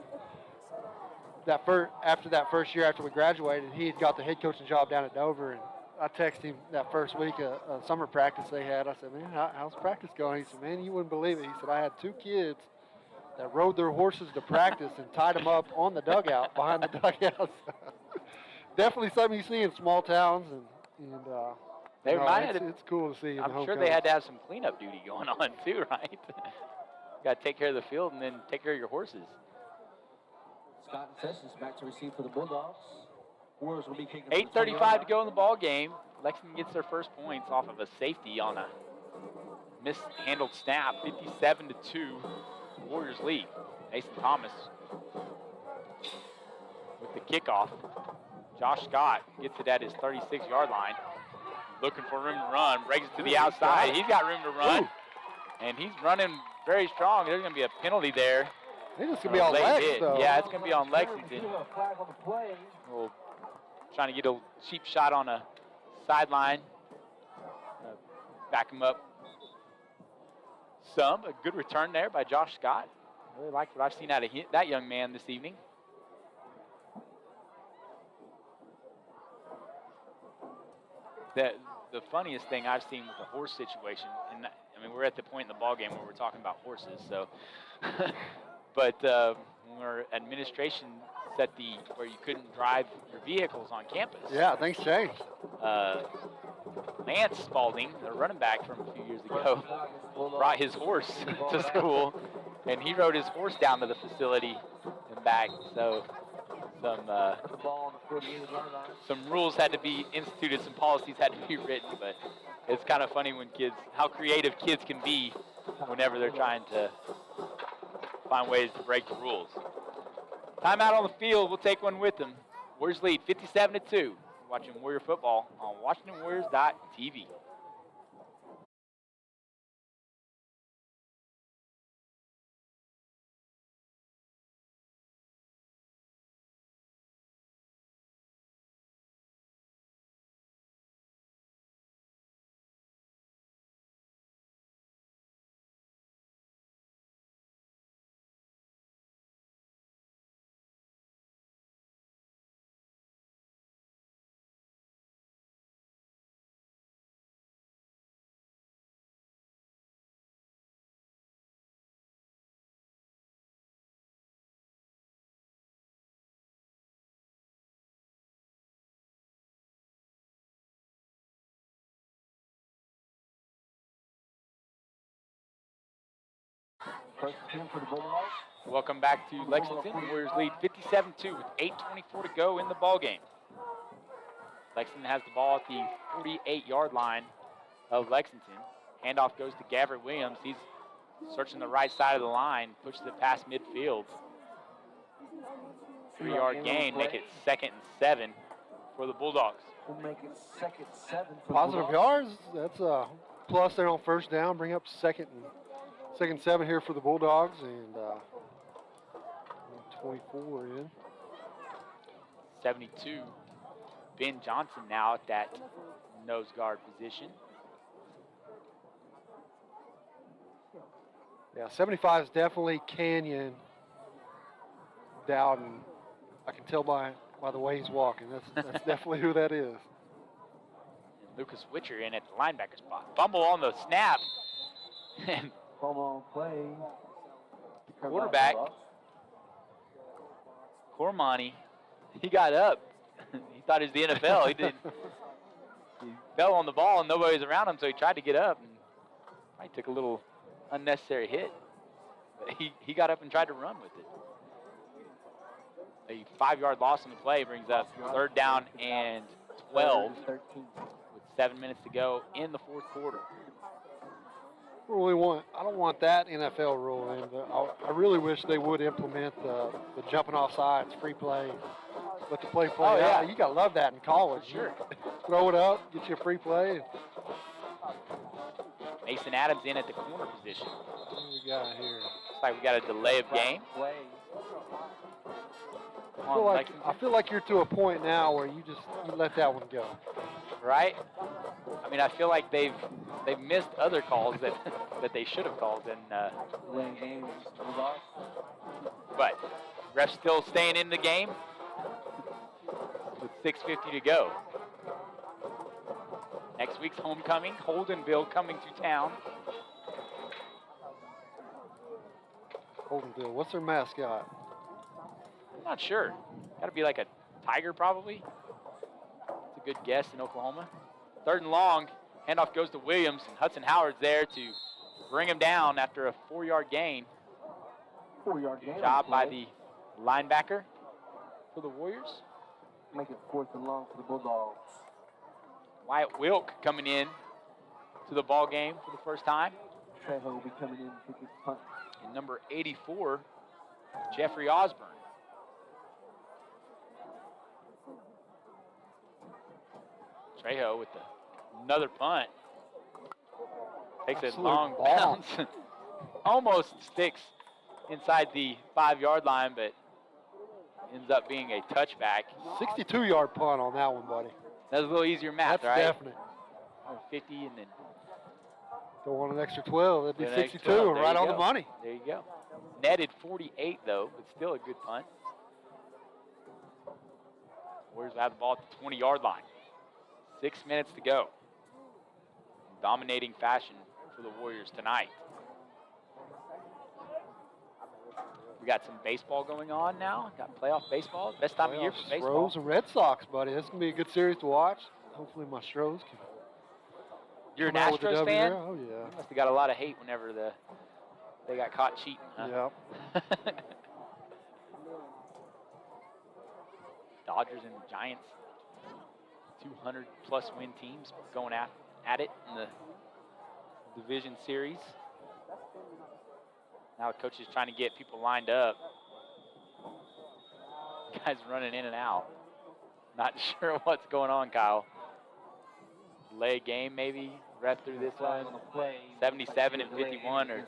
S5: after that first year after we graduated, he had got the head coaching job down at Dover, and I texted him that first week of summer practice they had. I said, man, how's practice going? He said, man, you wouldn't believe it. He said, I had 2 kids that rode their horses to practice and tied them up on the dugout, behind the dugouts. Definitely something you see in small towns, and it's cool to see.
S1: I'm sure they had to have some cleanup duty going on too, right? Got to take care of the field and then take care of your horses.
S9: Scott and Sessions back to receive for the Bulldogs. Warriors will be kicking.
S1: 8:35 to go in the ball game. Lexington gets their first points off of a safety on a mishandled snap. 57-2. Warriors lead. Mason Thomas with the kickoff. Josh Scott gets it at his 36-yard line. Looking for room to run. Breaks it to the outside. He's got room to run. Ooh. And he's running very strong. There's going to be a penalty there.
S5: I think it's going to be on Lex, though.
S1: Yeah, it's going to be on Lexington. Trying to get a cheap shot on a sideline. Back him up some. A good return there by Josh Scott. Really like what I've seen out of that young man this evening. The funniest thing I've seen with the horse situation, and I mean, we're at the point in the ball game where we're talking about horses, so. But when our administration set where you couldn't drive your vehicles on campus.
S5: Yeah, things changed.
S1: Lance Spalding, the running back from a few years ago, brought his horse to school, and he rode his horse down to the facility and back. So some rules had to be instituted, some policies had to be written, but it's kind of funny when how creative kids can be whenever they're trying to find ways to break the rules. Timeout on the field. We'll take one with them. Warriors lead 57-2. Watching Warrior football on WashingtonWarriors.tv.
S9: First 10 for the Bulldogs.
S1: Welcome back to Lexington. Warriors lead 57-2 with 8:24 to go in the ball game. Lexington has the ball at the 48-yard line of Lexington. Handoff goes to Gabriel Williams. He's searching the right side of the line, pushes it past midfield. 3-yard gain, make it 2nd and 7 for the Bulldogs.
S9: We'll make it 2nd and 7 for
S5: Positive
S9: the Bulldogs.
S5: yards. That's a plus there on first down. Bring up second and 7 here for the Bulldogs, and 24 in.
S1: 72. Ben Johnson now at that nose guard position.
S5: Yeah, 75 is definitely Canyon Dowden. I can tell by the way he's walking. That's definitely who that is.
S1: And Lucas Witcher in at the linebacker spot. Fumble on the snap. And
S9: Fumble on play.
S1: quarterback, Cormani, he got up. He thought it was the NFL. He fell on the ball and nobody was around him, so he tried to get up and probably took a little unnecessary hit. But he got up and tried to run with it. A 5-yard loss on the play brings up 3rd down and 12 with 7 minutes to go in the 4th quarter.
S5: I don't want that NFL rule in, but I really wish they would implement the jumping off sides, free play. Let the play
S1: Oh, yeah.
S5: out. You got to love that in college.
S1: Sure.
S5: Throw it up, get you a free play.
S1: Mason Adams in at the corner position.
S5: What do we got here?
S1: Looks like we got a delay of game.
S5: I feel like you're to a point now where you let that one go.
S1: Right? I mean, I feel like they've missed other calls that they should have called, and but refs still staying in the game with 6:50 to go. Next week's homecoming, Holdenville coming to town.
S5: Holdenville, what's their mascot?
S1: I'm not sure. Got to be like a tiger, probably. That's a good guess in Oklahoma. 3rd and long. Handoff goes to Williams, and Hudson Howard's there to bring him down after a 4-yard gain.
S9: 4-yard gain.
S1: Good job by the linebacker for the Warriors.
S9: Make it 4th and long for the Bulldogs.
S1: Wyatt Wilk coming in to the ball game for the first time.
S9: Trejo will be coming in to kick his punt.
S1: And number 84, Jeffrey Osborne. Trejo with another punt. Takes a long bounce. Almost sticks inside the 5-yard line, but ends up being a touchback.
S5: 62-yard punt on that one, buddy.
S1: That's a little easier math,
S5: That's
S1: right?
S5: definite.
S1: 50 and then
S5: Don't want an extra 12. That'd be
S1: an extra
S5: 62
S1: 12.
S5: and
S1: There
S5: right
S1: you
S5: on
S1: go.
S5: the money.
S1: There you go. Netted 48 though, but still a good punt. Warriors have the ball at the 20-yard line. 6 minutes to go. Dominating fashion for the Warriors tonight. We got some baseball going on now. Got playoff baseball. Best time of year for baseball.
S5: Stros and Red Sox, buddy. This is going to be a good series to watch. Hopefully my Stros can.
S1: You're an
S5: come out with the
S1: Astros
S5: W
S1: fan?
S5: there. Oh, yeah.
S1: You must have got a lot of hate whenever they got caught cheating, huh?
S5: Yeah.
S1: Dodgers and Giants, 200-plus win teams going at it in the division series. Now the coach is trying to get people lined up. Guys running in and out. Not sure what's going on, Kyle. Delay game maybe. Ref through this one. 77 and 51 are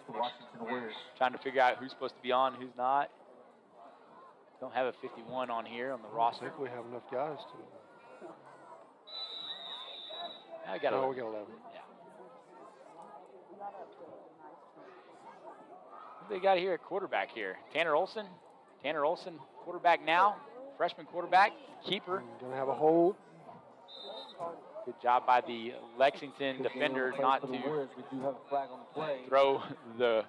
S1: trying to figure out who's supposed to be on, who's not. Don't have a 51 on here on the roster.
S5: I think we have enough guys to.
S1: Now we got
S5: we got 11.
S1: Yeah. What they got here at quarterback here? Tanner Olson. Tanner Olson, quarterback now. Freshman quarterback, keeper.
S5: Gonna have a hold.
S1: Good job by the Lexington defender not to throw the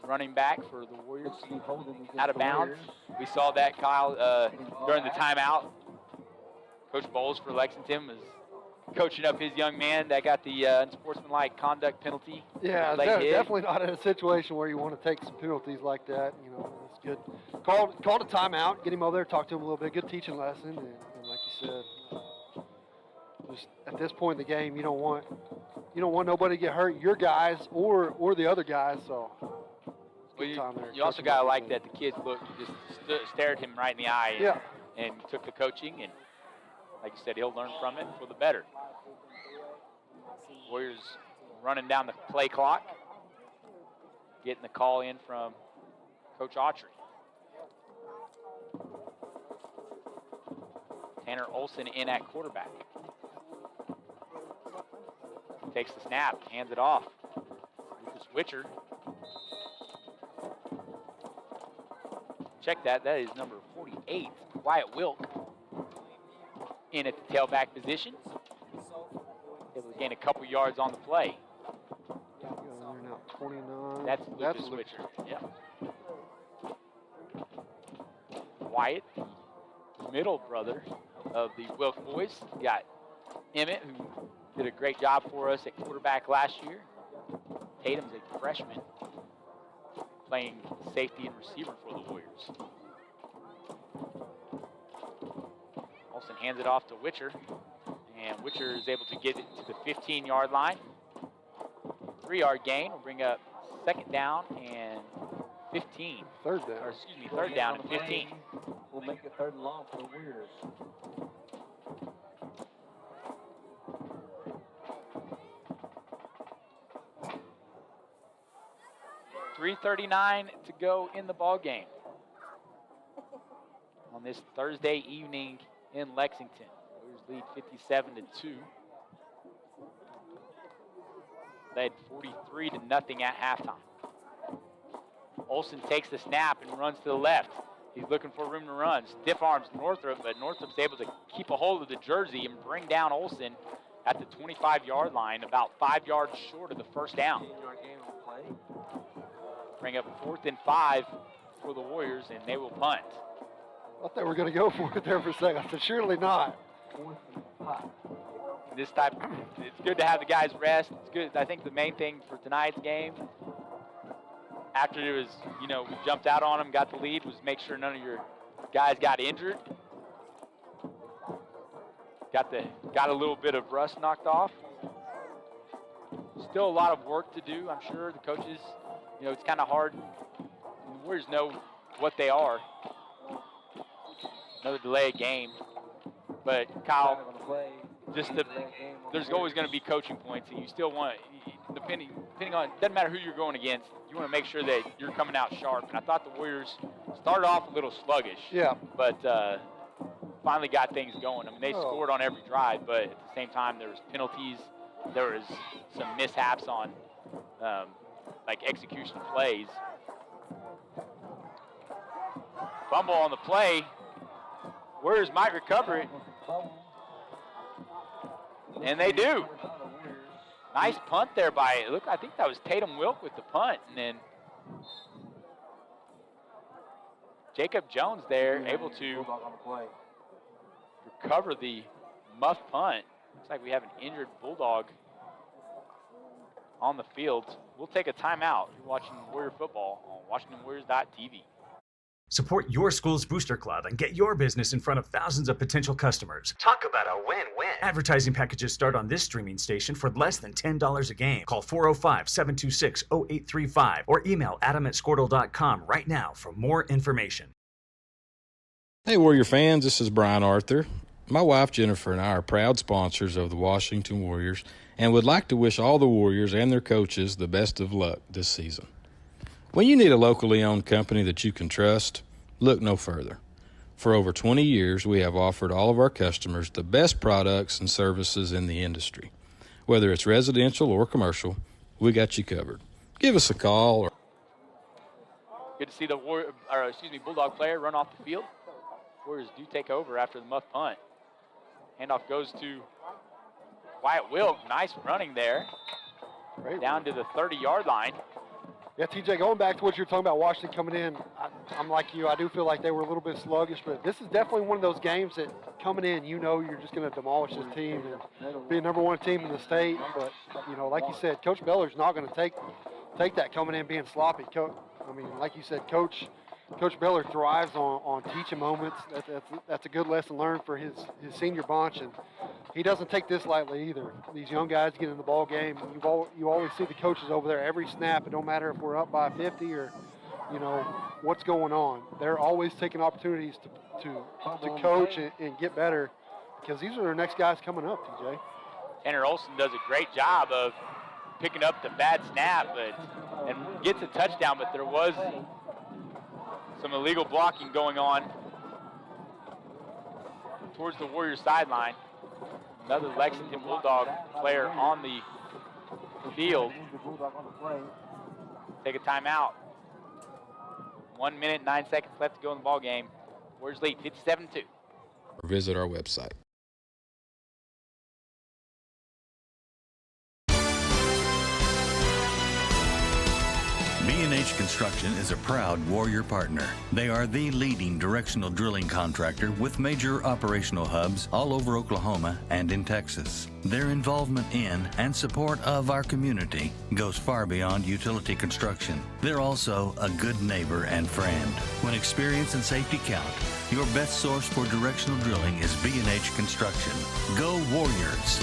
S1: running back for the Warriors out of bounds. We saw that, Kyle, during the timeout. Coach Bowles for Lexington was coaching up his young man that got the unsportsmanlike conduct penalty.
S5: Yeah,
S1: late hit.
S5: definitely not in a situation where you want to take some penalties like that. You know, it's good. Called a timeout, get him over there, talk to him a little bit. Good teaching lesson, and like you said, just at this point in the game, you don't want nobody to get hurt, your guys or the other guys. So
S1: well, you also got to like that the kids just stared him right in the eye and took the coaching, and like you said, he'll learn from it for the better. Warriors running down the play clock, getting the call in from Coach Autry. Tanner Olson in at quarterback. Takes the snap, hands it off. Lucas Witcher. Check that. That is number 48, Wyatt Wilk, in at the tailback position. Able to gain a couple yards on the play.
S5: Now 29.
S1: That's Lucas Witcher. Yeah. Wyatt, middle brother of the Wilk boys. You got Emmett, who did a great job for us at quarterback last year. Tatum's a freshman, playing safety and receiver for the Warriors. Olsen hands it off to Witcher, and Witcher is able to get it to the 15-yard line. 3-yard gain will bring up second down and 15.
S5: Third down.
S1: Or excuse me, third down and 15.
S9: We'll make it third and long for the Warriors.
S1: .339 to go in the ball game on this Thursday evening in Lexington. Warriors lead 57-2. Led 43-0 at halftime. Olsen takes the snap and runs to the left. He's looking for room to run. Stiff arms Northrop, but Northrop's able to keep a hold of the jersey and bring down Olsen at the 25-yard line, about 5 yards short of the first down. Bring up 4th and 5 for the Warriors, and they will punt.
S5: I thought they were going to go for it there for a second. I said, surely not.
S1: This type, it's good to have the guys rest. It's good. I think the main thing for tonight's game, after it was, we jumped out on them, got the lead, was make sure none of your guys got injured. Got a little bit of rust knocked off. Still a lot of work to do. I'm sure the coaches, it's kind of hard. The Warriors know what they are. Another delay game. But Kyle, there's always going to be coaching points, and you still want, depending on, doesn't matter who you're going against, you want to make sure that you're coming out sharp. And I thought the Warriors started off a little sluggish.
S5: Yeah.
S1: But finally got things going. I mean, they scored on every drive, but at the same time, there was penalties. There was some mishaps on, like execution plays. Fumble on the play. Warriors might recover it. And they do. Nice punt there by, I think that was Tatum Wilk with the punt. And then Jacob Jones there, able to recover the muff punt. Looks like we have an injured Bulldog on the field. We'll take a timeout. You're watching Warrior football on WashingtonWarriors.tv.
S12: Support your school's booster club and get your business in front of thousands of potential customers. Talk about a win-win. Advertising packages start on this streaming station for less than $10 a game. Call 405-726-0835 or email adam@squirtle.com right now for more information.
S2: Hey, Warrior fans, this is Brian Arthur. My wife Jennifer and I are proud sponsors of the Washington Warriors and would like to wish all the Warriors and their coaches the best of luck this season. When you need a locally owned company that you can trust, look no further. For over 20 years, we have offered all of our customers the best products and services in the industry. Whether it's residential or commercial, we got you covered. Give us a call.
S1: Good to see the Bulldog player run off the field. Warriors do take over after the muff punt. Handoff goes to Wyatt Wilk. Nice running there.
S5: Great
S1: down to the 30-yard line.
S5: Yeah, TJ, going back to what you're talking about, Washington coming in, I'm like you. I do feel like they were a little bit sluggish, but this is definitely one of those games that coming in, you know you're just going to demolish this team and be a #1 team in the state. But, you know, like you said, Coach Beller's not going to take that coming in being sloppy. I mean, like you said, Coach Beller thrives on teaching moments. That's a good lesson learned for his senior bunch, and he doesn't take this lightly either. These young guys get in the ball game. You always see the coaches over there every snap. It don't matter if we're up by 50 or, you know, what's going on. They're always taking opportunities to coach and get better, because these are their next guys coming up, TJ.
S1: Tanner Olson does a great job of picking up the bad snap and gets a touchdown, but there was some illegal blocking going on towards the Warriors sideline. Another Lexington Bulldog player on the field. Take a timeout. 1 minute, 9 seconds left to go in the ball game. Warriors lead 57-2.
S2: Or visit our website.
S3: B&H Construction is a proud Warrior partner. They are the leading directional drilling contractor with major operational hubs all over Oklahoma and in Texas. Their involvement in and support of our community goes far beyond utility construction. They're also a good neighbor and friend. When experience and safety count, your best source for directional drilling is B&H Construction. Go Warriors!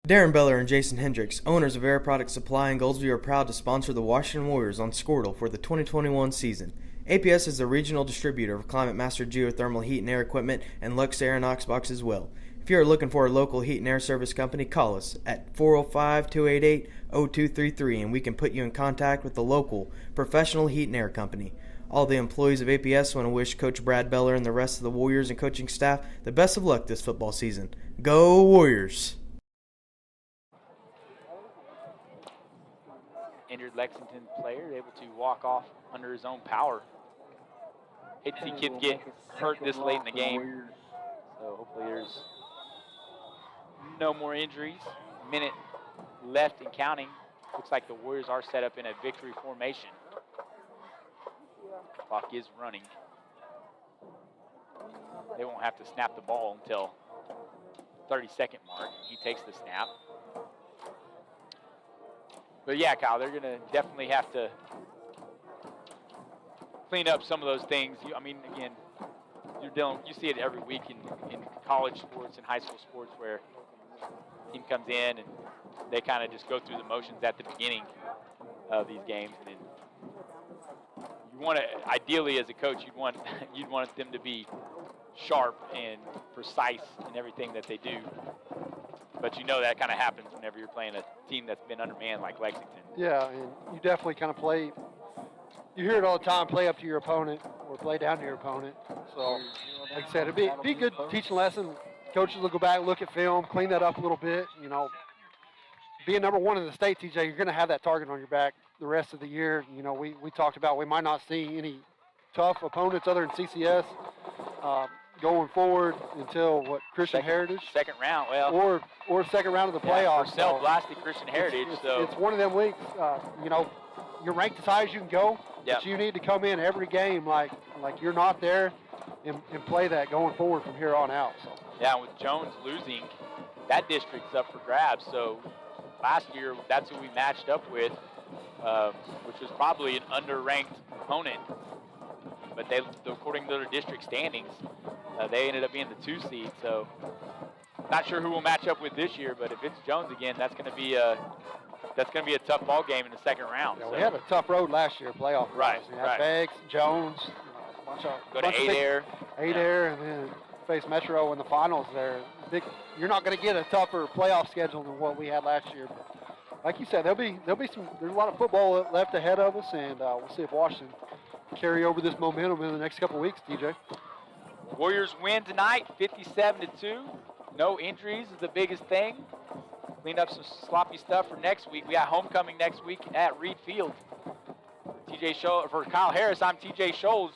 S4: Darren Beller and Jason Hendricks, owners of Air Product Supply in Goldsview, are proud to sponsor the Washington Warriors on Squirtle for the 2021 season. APS is the regional distributor of Climate Master geothermal heat and air equipment and Lux Air and Knox Box as well. If you are looking for a local heat and air service company, call us at 405-288-0233 and we can put you in contact with the local professional heat and air company. All the employees of APS want to wish Coach Brad Beller and the rest of the Warriors and coaching staff the best of luck this football season. Go Warriors!
S1: Injured Lexington player able to walk off under his own power. Hate to see kids get hurt this late in the game. So hopefully there's no more injuries. Minute left and counting. Looks like the Warriors are set up in a victory formation. Clock is running. They won't have to snap the ball until 30-second mark. He takes the snap. But yeah, Kyle, they're going to definitely have to clean up some of those things. I mean, again, you see it every week in college sports and high school sports where a team comes in and they kind of just go through the motions at the beginning of these games. And then you want to, ideally as a coach, you'd want them to be sharp and precise in everything that they do. But you know that kind of happens whenever you're playing a team that's been undermanned like Lexington.
S5: Yeah, and you definitely kind of play, you hear it all the time, play up to your opponent or play down to your opponent. So, like I said, it'd be a good teaching lesson. Coaches will go back, look at film, clean that up a little bit. You know, being #1 in the state, TJ, you're going to have that target on your back the rest of the year. You know, we talked about we might not see any tough opponents other than CCS going forward until Christian Heritage?
S1: Second round, well.
S5: Or second round of the playoffs.
S1: Purcell blasted Christian Heritage, so.
S5: It's one of them weeks, you know, you're ranked as high as you can go, but you need to come in every game like you're not there and play that going forward from here on out. So.
S1: Yeah, with Jones losing, that district's up for grabs, so last year that's who we matched up with, which was probably an underranked opponent. But they, according to their district standings, they ended up being the 2 seed. So, not sure who we'll match up with this year. But if it's Jones again, that's going to be a tough ball game in the second round.
S5: Yeah,
S1: so.
S5: we had a tough road last year, playoff.
S1: Right,
S5: We had Beggs, Jones,
S1: go to Adair,
S5: and then face Metro in the finals. There, you're not going to get a tougher playoff schedule than what we had last year. But like you said, there'll be some. There's a lot of football left ahead of us, and we'll see if Washington carry over this momentum in the next couple of weeks, DJ.
S1: Warriors win tonight, 57-2. No injuries is the biggest thing. Clean up some sloppy stuff for next week. We got homecoming next week at Reed Field. For Kyle Harris, I'm TJ Scholes.